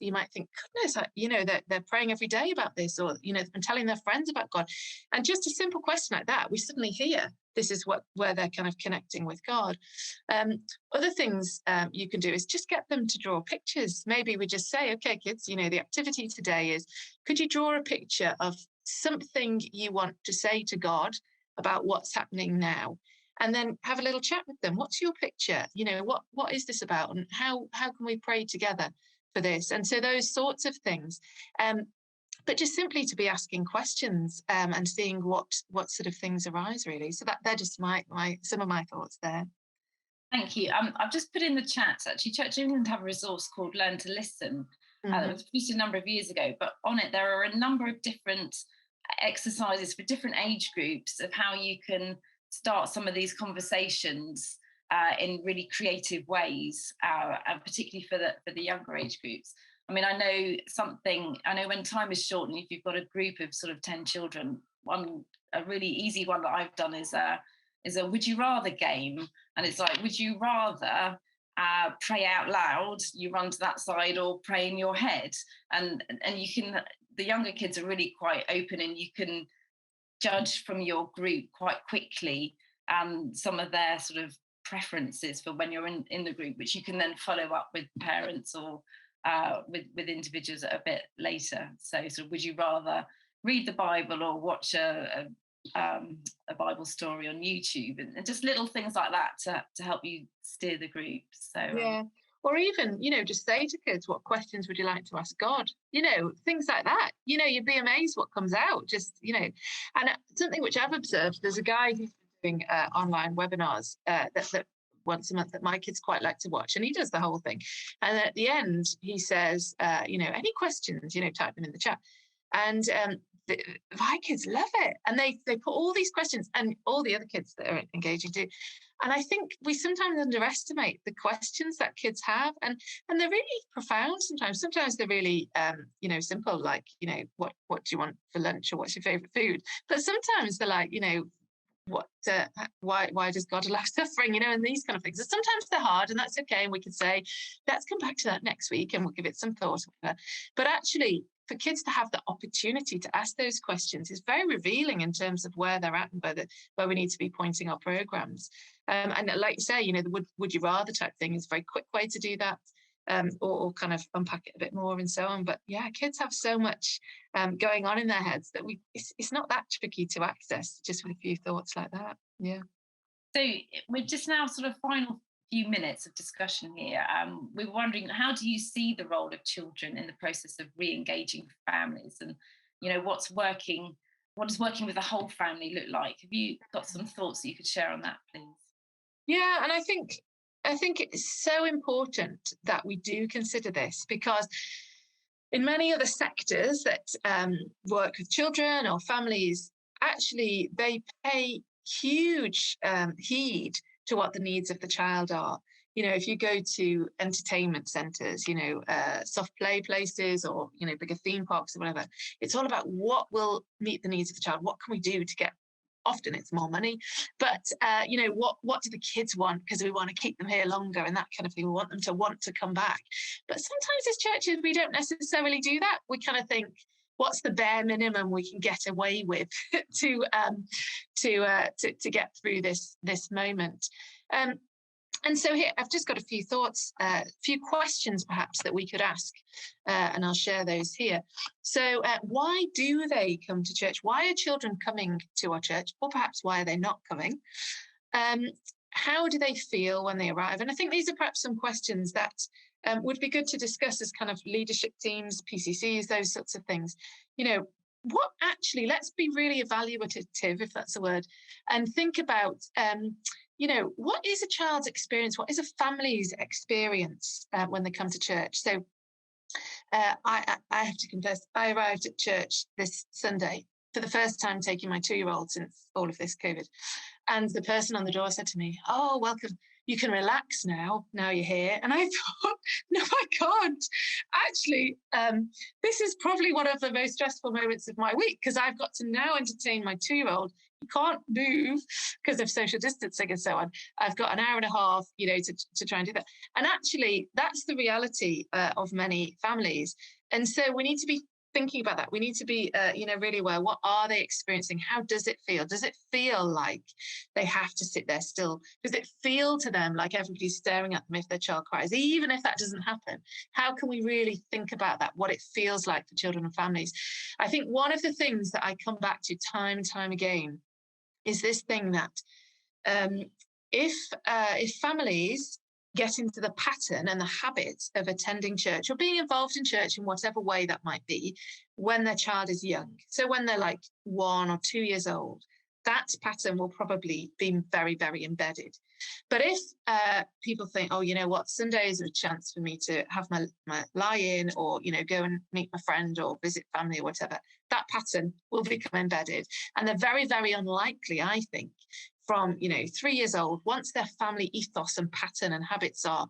you might think, goodness, they're praying every day about this, or, they've been telling their friends about God. And just a simple question like that, we suddenly hear this is where they're kind of connecting with God. Other things you can do is just get them to draw pictures. Maybe we just say, okay, kids, the activity today is, could you draw a picture of something you want to say to God about what's happening now? And then have a little chat with them. What's your picture? What is this about? And how can we pray together for this? And so those sorts of things. But just simply to be asking questions and seeing what sort of things arise, really. So they're just some of my thoughts there. Thank you. I've just put in the chat, actually, Church of England have a resource called Learn to Listen. That was produced a number of years ago, but on it there are a number of different exercises for different age groups of how you can start some of these conversations in really creative ways, and particularly for the younger age groups. I mean, I know when time is short and if you've got a group of sort of 10 children, a really easy one that I've done is a would you rather game. And it's like, would you rather pray out loud, you run to that side, or pray in your head? And you can, the younger kids are really quite open, and you can judge from your group quite quickly some of their sort of preferences for when you're in the group, which you can then follow up with parents or with individuals a bit later. So would you rather read the Bible or watch a Bible story on YouTube, and just little things like that to help you steer the group. So yeah. Or even, just say to kids, what questions would you like to ask God? Things like that. You'd be amazed what comes out. Just, and something which I've observed, there's a guy who's doing online webinars that once a month that my kids quite like to watch, and he does the whole thing. And at the end, he says, any questions, type them in the chat. And my kids love it. And they put all these questions, and all the other kids that are engaging do. And I think we sometimes underestimate the questions that kids have, and they're really profound sometimes. Sometimes they're really, simple, like, what do you want for lunch, or what's your favorite food? But sometimes they're like, why does God allow suffering, and these kind of things. So sometimes they're hard, and that's okay. And we could say, let's come back to that next week, and we'll give it some thought. But actually, for kids to have the opportunity to ask those questions is very revealing in terms of where they're at and where we need to be pointing our programs. And like you say, the would you rather type thing is a very quick way to do that, or kind of unpack it a bit more and so on. But yeah, kids have so much going on in their heads that it's not that tricky to access just with a few thoughts like that. Yeah. So we're just now sort of final few minutes of discussion here. We were wondering, how do you see the role of children in the process of re-engaging families, and what does working with the whole family look like? Have you got some thoughts that you could share on that, please? Yeah, and I think it's so important that we do consider this, because in many other sectors that work with children or families, actually they pay huge heed to what the needs of the child are. If you go to entertainment centres, soft play places, or bigger theme parks or whatever, it's all about what will meet the needs of the child. What can we do to get? Often it's more money, but what do the kids want? Because we want to keep them here longer and that kind of thing. We want them to want to come back. But sometimes as churches, we don't necessarily do that. We kind of think, what's the bare minimum we can get away with to get through this moment? And so here, I've just got a few thoughts, a few questions perhaps that we could ask, and I'll share those here. So why do they come to church? Why are children coming to our church? Or perhaps why are they not coming? How do they feel when they arrive? And I think these are perhaps some questions that would be good to discuss as kind of leadership teams, PCCs, those sorts of things. What actually, let's be really evaluative, if that's a word, and think about what is a child's experience? What is a family's experience when they come to church? So I have to confess, I arrived at church this Sunday for the first time taking my 2-year-old since all of this COVID. And the person on the door said to me, "Oh, welcome. You can relax now you're here." And I thought, no, I can't. Actually, this is probably one of the most stressful moments of my week, because I've got to now entertain my 2-year-old. You can't move because of social distancing and so on. I've got an hour and a half, to try and do that. And actually, that's the reality of many families. And so we need to be thinking about that. We need to be, really aware. What are they experiencing? How does it feel? Does it feel like they have to sit there still? Does it feel to them like everybody's staring at them if their child cries? Even if that doesn't happen, how can we really think about that, what it feels like for children and families? I think one of the things that I come back to time and time again is this thing that if families get into the pattern and the habit of attending church or being involved in church in whatever way that might be when their child is young, so when they're like 1 or 2 years old, that pattern will probably be very, very embedded. But if people think, oh, you know what, Sundays are a chance for me to have my lie-in, or, go and meet my friend or visit family or whatever, that pattern will become embedded. And they're very, very unlikely, I think, from 3 years old, once their family ethos and pattern and habits are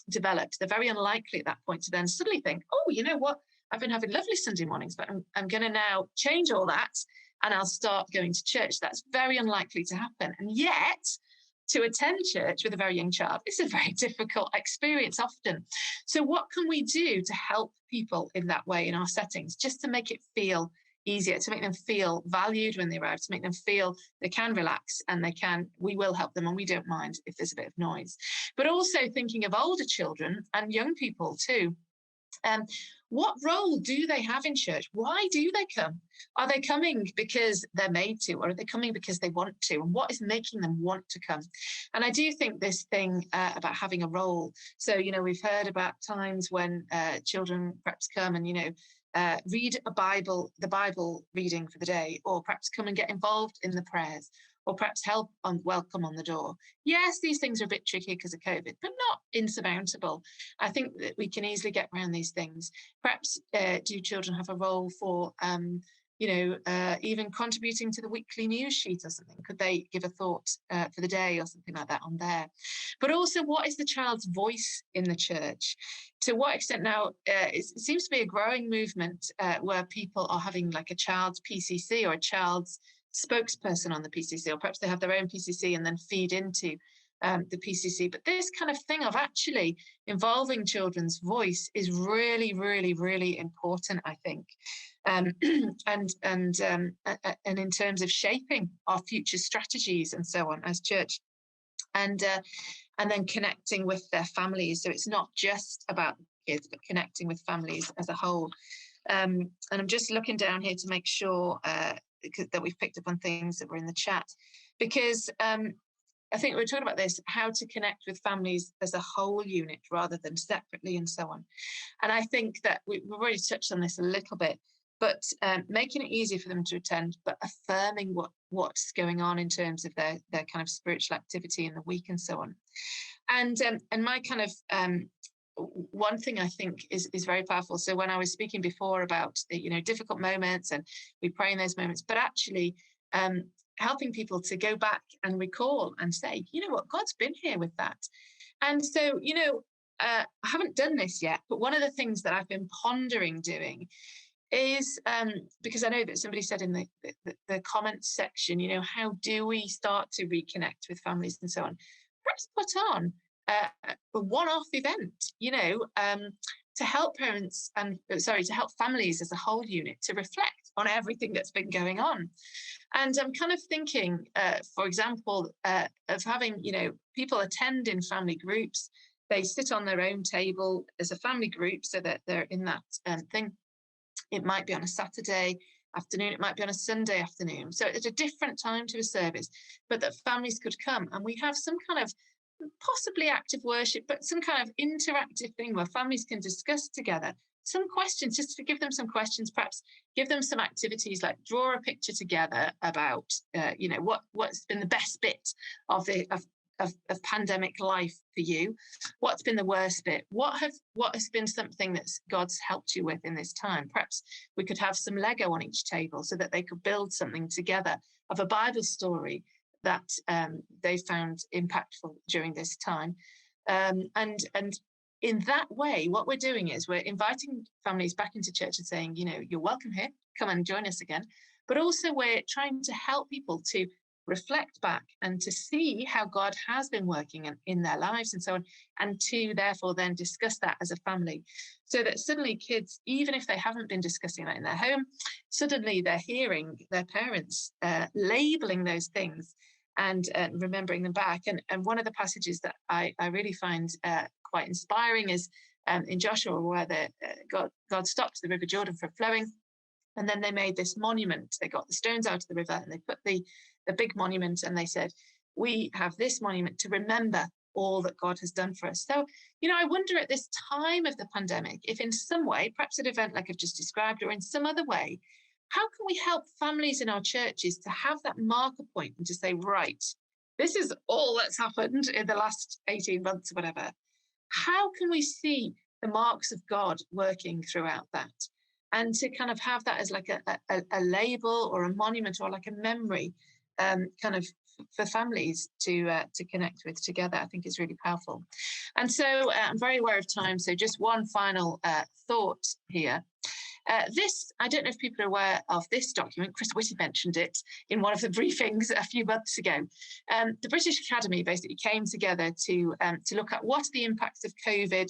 developed, they're very unlikely at that point to then suddenly think, oh, you know what, I've been having lovely Sunday mornings, but I'm going to now change all that and I'll start going to church. That's very unlikely to happen. And yet, to attend church with a very young child is a very difficult experience often. So what can we do to help people in that way in our settings, just to make it feel easier, to make them feel valued when they arrive, to make them feel they can relax and we will help them and we don't mind if there's a bit of noise. But also thinking of older children and young people too. What role do they have in church? Why do they come? Are they coming because they're made to, or are they coming because they want to? And what is making them want to come? And I do think this thing about having a role. So, we've heard about times when children perhaps come and, read the Bible reading for the day, or perhaps come and get involved in the prayers, or perhaps help on welcome on the door. Yes, these things are a bit tricky because of COVID, but not insurmountable. I think that we can easily get around these things. Perhaps do children have a role for, even contributing to the weekly news sheet or something? Could they give a thought for the day or something like that on there? But also, what is the child's voice in the church? To what extent now, it seems to be a growing movement where people are having like a child's PCC or a child's spokesperson on the PCC, or perhaps they have their own PCC and then feed into the PCC. But this kind of thing of actually involving children's voice is really, really, really important, I think. And in terms of shaping our future strategies and so on as church, and then connecting with their families. So it's not just about kids, but connecting with families as a whole. And I'm just looking down here to make sure that we've picked up on things that were in the chat, because I think we're talking about this, how to connect with families as a whole unit rather than separately and so on. And I think that we've already touched on this a little bit, but making it easier for them to attend, but affirming what's going on in terms of their kind of spiritual activity in the week and so on. And my kind of one thing I think is very powerful. So when I was speaking before about difficult moments, and we pray in those moments, but actually helping people to go back and recall and say, you know what, God's been here with that. And so I haven't done this yet, but one of the things that I've been pondering doing is because I know that somebody said in the comments section, how do we start to reconnect with families and so on? Perhaps put on a one-off event, to help parents to help families as a whole unit to reflect on everything that's been going on. And I'm kind of thinking, for example, of having, people attend in family groups. They sit on their own table as a family group so that they're in that thing. It might be on a Saturday afternoon, it might be on a Sunday afternoon. So at a different time to a service, but that families could come and we have some kind of possibly active worship, but some kind of interactive thing where families can discuss together some questions, just to give them some questions, perhaps give them some activities like draw a picture together about, what's been the best bit of pandemic life for you, what's been the worst bit, what has been something that God's helped you with in this time. Perhaps we could have some Lego on each table so that they could build something together of a Bible story that they found impactful during this time. And in that way, what we're doing is we're inviting families back into church and saying, you're welcome here, come and join us again. But also we're trying to help people to reflect back and to see how God has been working in their lives and so on, and to therefore then discuss that as a family, so that suddenly kids, even if they haven't been discussing that in their home, suddenly they're hearing their parents labeling those things and remembering them back. And one of the passages that I really find quite inspiring is in Joshua, where God stopped the River Jordan from flowing. And then they made this monument. They got the stones out of the river and they put the big monument, and they said, we have this monument to remember all that God has done for us. So, I wonder at this time of the pandemic, if in some way, perhaps an event like I've just described, or in some other way, how can we help families in our churches to have that marker point and to say, right, this is all that's happened in the last 18 months or whatever. How can we see the marks of God working throughout that? And to kind of have that as like a label or a monument or like a memory kind of for families to connect with together, I think is really powerful. And so I'm very aware of time. So just one final thought here. This, I don't know if people are aware of this document. Chris Whitty mentioned it in one of the briefings a few months ago. The British Academy basically came together to look at what are the impacts of COVID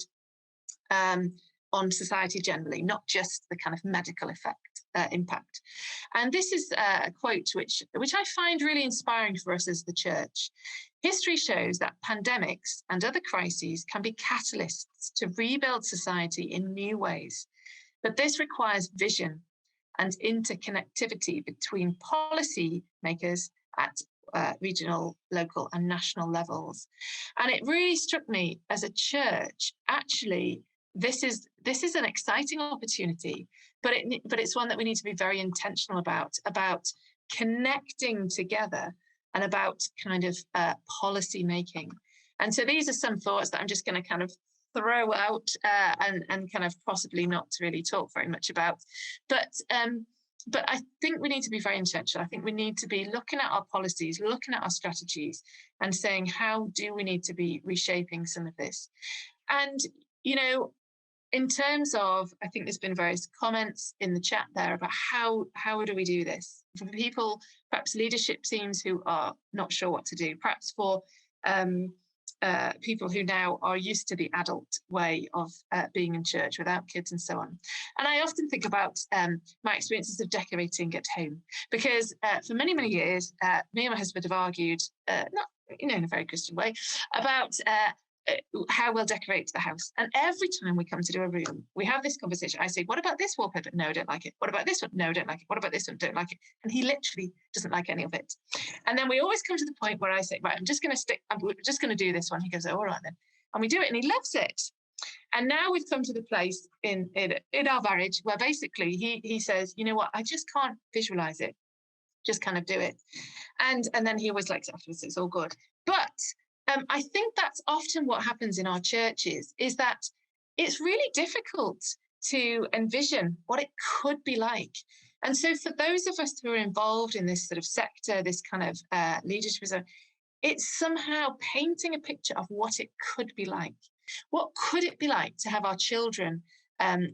on society generally, not just the kind of medical impact. And this is a quote which I find really inspiring for us as the church. History shows that pandemics and other crises can be catalysts to rebuild society in new ways. But this requires vision and interconnectivity between policy makers at regional, local and national levels. And it really struck me as a church, actually, this is an exciting opportunity, but it's one that we need to be very intentional about connecting together and about kind of policy making. And so these are some thoughts that I'm just going to kind of throw out and kind of possibly not to really talk very much about. But I think we need to be very intentional. I think we need to be looking at our policies, looking at our strategies and saying, how do we need to be reshaping some of this? And, in terms of, I think there's been various comments in the chat there about how do we do this? For people, perhaps leadership teams who are not sure what to do, perhaps for people who now are used to the adult way of being in church without kids and so on. And I often think about my experiences of decorating at home, because for many, many years, me and my husband have argued, not in a very Christian way, about how we'll decorate the house. And every time we come to do a room, we have this conversation. I say, what about this wallpaper? No, I don't like it. What about this one? No, I don't like it. What about this one? Don't like it. And he literally doesn't like any of it. And then we always come to the point where I say, right, I'm just going to do this one. He goes, oh, all right then. And we do it and he loves it. And now we've come to the place in our marriage where basically he says, you know what, I just can't visualize it. Just kind of do it. And then he always likes it afterwards. It's all good. But I think that's often what happens in our churches, is that it's really difficult to envision what it could be like. And so for those of us who are involved in this sort of sector, this kind of leadership, it's somehow painting a picture of what it could be like. What could it be like to have our children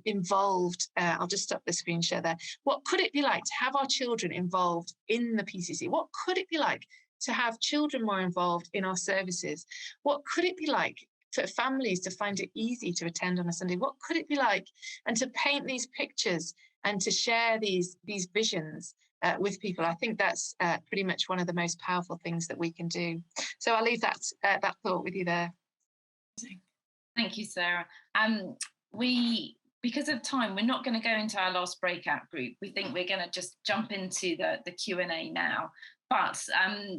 involved? I'll just stop the screen share there. What could it be like to have our children involved in the PCC? What could it be like to have children more involved in our services? What could it be like for families to find it easy to attend on a Sunday? What could it be like? And to paint these pictures and to share these visions with people. I think that's pretty much one of the most powerful things that we can do. So I'll leave that thought with you there. Thank you, Sarah. Because of time, we're not going to go into our last breakout group. We think we're going to just jump into the Q&A now. But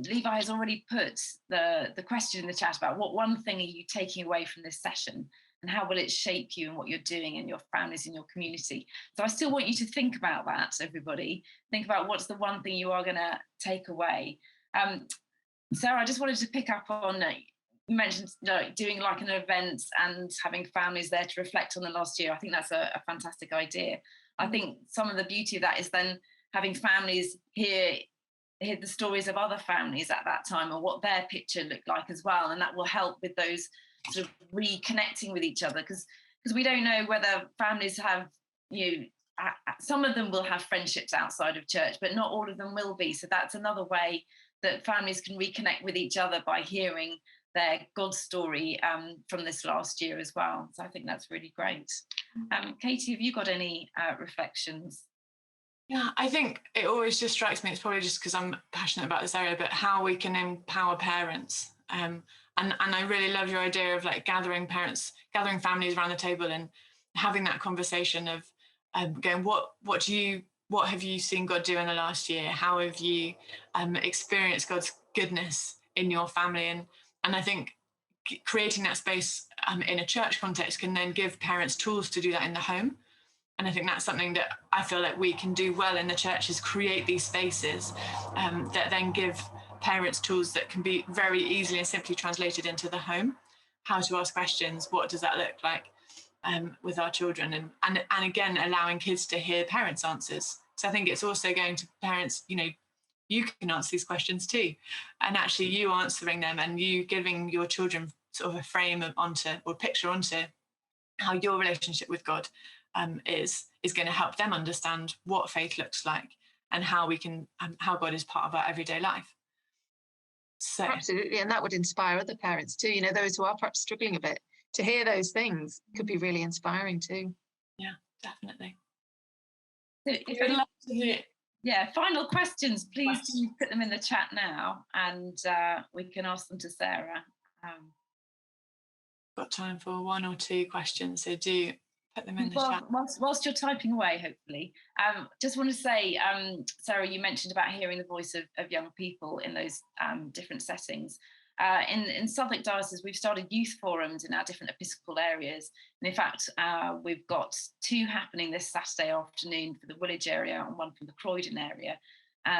Levi has already put the question in the chat about what one thing are you taking away from this session, and how will it shape you and what you're doing in your families, in your community. So I still want you to think about that, everybody. Think about what's the one thing you are going to take away. Sarah, I just wanted to pick up on, you mentioned doing like an event and having families there to reflect on the last year. I think that's a fantastic idea. I think some of the beauty of that is then having families hear the stories of other families at that time and what their picture looked like as well. And that will help with those sort of reconnecting with each other, because we don't know whether families have, some of them will have friendships outside of church, but not all of them will be. So that's another way that families can reconnect with each other, by hearing their God story from this last year as well. So I think that's really great. Katie, have you got any reflections? Yeah, I think it always just strikes me, it's probably just because I'm passionate about this area, but how we can empower parents. And I really love your idea of like gathering families around the table and having that conversation of going, what have you seen God do in the last year? How have you experienced God's goodness in your family? And I think creating that space in a church context can then give parents tools to do that in the home. And I think that's something that I feel like we can do well in the church, is create these spaces that then give parents tools that can be very easily and simply translated into the home. How to ask questions, what does that look like with our children? And again, allowing kids to hear parents' answers. So I think it's also going to parents, you can answer these questions too. And actually you answering them and you giving your children sort of a frame or picture onto how your relationship with God is going to help them understand what faith looks like and how we can how God is part of our everyday life. So absolutely, and that would inspire other parents too. Those who are perhaps struggling a bit, to hear those things could be really inspiring too. Yeah, definitely. If I'd love to hear, final questions, please do put them in the chat now, and we can ask them to Sarah. Got time for one or two questions, so do put them in the chat. Whilst you're typing away, hopefully. Just want to say, Sarah, you mentioned about hearing the voice of young people in those different settings. In Southwark Diocese, we've started youth forums in our different episcopal areas. And in fact, we've got 2 happening this Saturday afternoon for the Woolwich area and one for the Croydon area.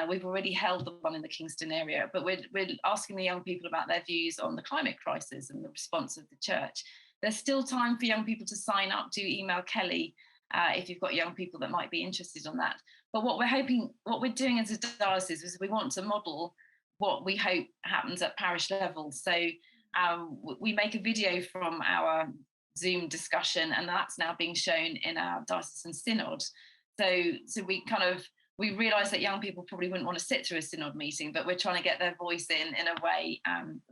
We've already held the one in the Kingston area, but we're asking the young people about their views on the climate crisis and the response of the church. There's still time for young people to sign up. Do email Kelly if you've got young people that might be interested on that. But what we're doing as a diocese is we want to model what we hope happens at parish level. So we make a video from our Zoom discussion, and that's now being shown in our diocesan synod. So we kind of we realise that young people probably wouldn't want to sit through a synod meeting, but we're trying to get their voice in a way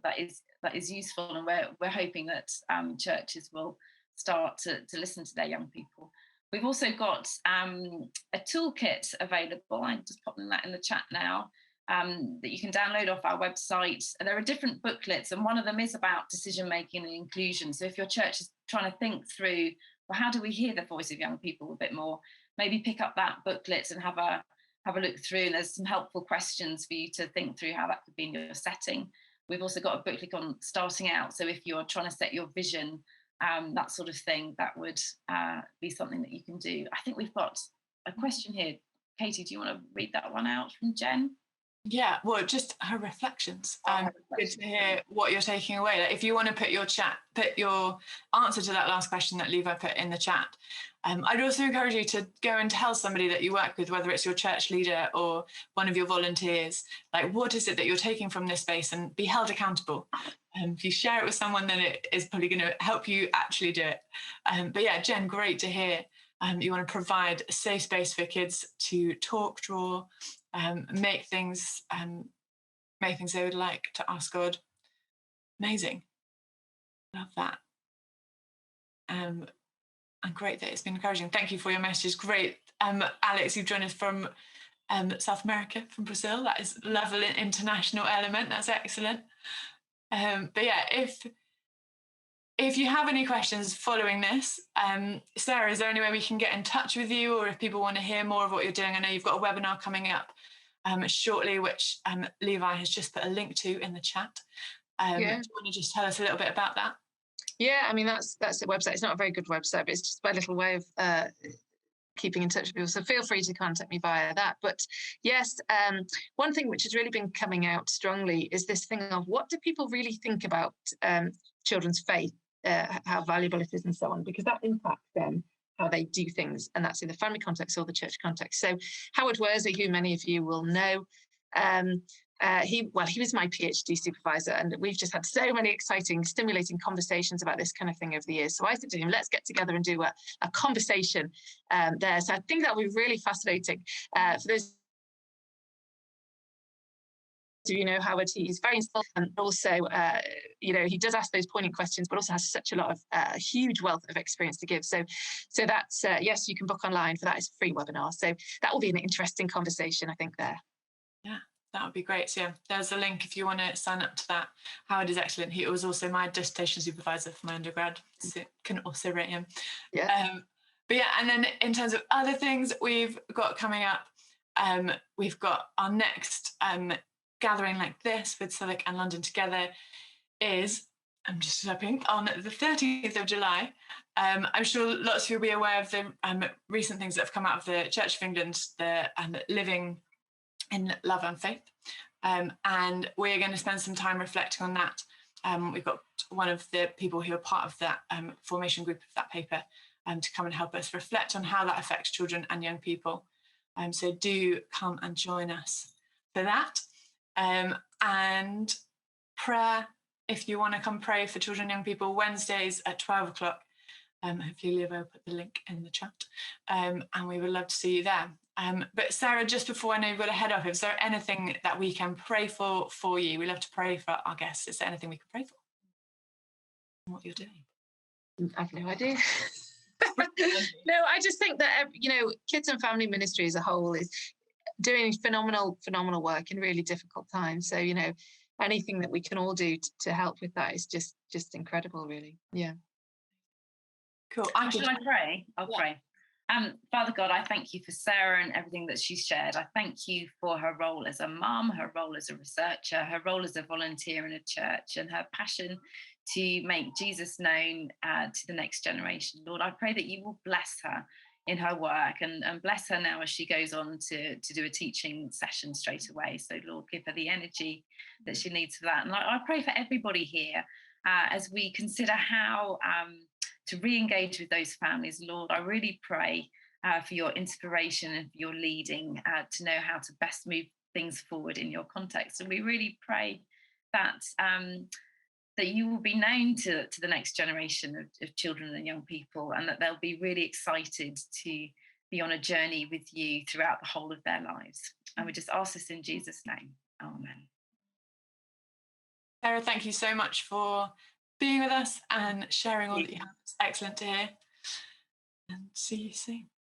that is useful, and we're hoping that churches will start to listen to their young people. We've also got a toolkit available. I'm just popping that in the chat now, that you can download off our website. And there are different booklets, and one of them is about decision making and inclusion. So if your church is trying to think through, well, how do we hear the voice of young people a bit more, maybe pick up that booklet and have a look through, and there's some helpful questions for you to think through how that could be in your setting. We've also got a booklet on starting out, so if you're trying to set your vision, that sort of thing, that would be something that you can do. I think we've got a question here. Katie, do you want to read that one out from Jen? Yeah, well, just her reflections. Good to hear what you're taking away. Like, if you want to put your answer to that last question that Levi put in the chat, I'd also encourage you to go and tell somebody that you work with, whether it's your church leader or one of your volunteers, like, what is it that you're taking from this space, and be held accountable. If you share it with someone, then it is probably going to help you actually do it. But yeah, Jen, great to hear. You want to provide a safe space for kids to talk, draw, make things they would like to ask God. Amazing. Love that. And great that it's been encouraging. Thank you for your message. Great. Alex, you've joined us from South America, from Brazil. That is lovely, international element. That's excellent. But yeah, if you have any questions following this, Sarah, is there any way we can get in touch with you, or if people want to hear more of what you're doing? I know you've got a webinar coming up shortly, which Levi has just put a link to in the chat. Do you want to just tell us a little bit about that? Yeah, I mean, that's the website. It's not a very good website, but it's just my little way of keeping in touch with people. So feel free to contact me via that. But yes, one thing which has really been coming out strongly is this thing of, what do people really think about children's faith, how valuable it is and so on, because that impacts them, how they do things, and that's in the family context or the church context. So Howard Worsley, who many of you will know, he was my PhD supervisor, and we've just had so many exciting, stimulating conversations about this kind of thing over the years. So I said to him, let's get together and do a conversation there. So I think that'll be really fascinating. For those you know Howard, he's very insightful, and also he does ask those poignant questions, but also has such a lot of huge wealth of experience to give. So that's yes, you can book online for that. It's a free webinar, so that will be an interesting conversation, I think, there. Yeah, that would be great. So yeah, there's a link if you want to sign up to that. Howard is excellent. He was also my dissertation supervisor for my undergrad, so can also rate him. Yeah. But yeah, and then in terms of other things we've got coming up, we've got our next gathering like this with Southwark and London together is, I'm just stepping, on the 30th of July. I'm sure lots of you will be aware of the recent things that have come out of the Church of England, the living in love and faith. And we're going to spend some time reflecting on that. We've got one of the people who are part of that formation group of that paper to come and help us reflect on how that affects children and young people. So do come and join us for that. And prayer, if you want to come pray for children and young people, Wednesdays at 12 o'clock. Hopefully Levo will put the link in the chat, and we would love to see you there. But Sarah, just before, I know you've got to head off, is there anything that we can pray for you? We love to pray for our guests. Is there anything we can pray for? What you're doing? I've no idea. No, I just think that kids and family ministry as a whole is doing phenomenal work in really difficult times. So anything that we can all do to help with that is just incredible, really. Yeah. Cool. Shall I pray? I'll pray. Father God, I thank you for Sarah and everything that she's shared. I thank you for her role as a mum, her role as a researcher, her role as a volunteer in a church, and her passion to make Jesus known to the next generation. Lord, I pray that you will bless her in her work and bless her now as she goes on to do a teaching session straight away. So Lord, give her the energy that she needs for that. And I pray for everybody here as we consider how to re-engage with those families. Lord, I really pray for your inspiration and for your leading to know how to best move things forward in your context. And we really pray that that you will be known to the next generation of children and young people, and that they'll be really excited to be on a journey with you throughout the whole of their lives. And we just ask this in Jesus' name. Amen. Sarah, thank you so much for being with us and sharing all that you have. It's excellent to hear. And see you soon.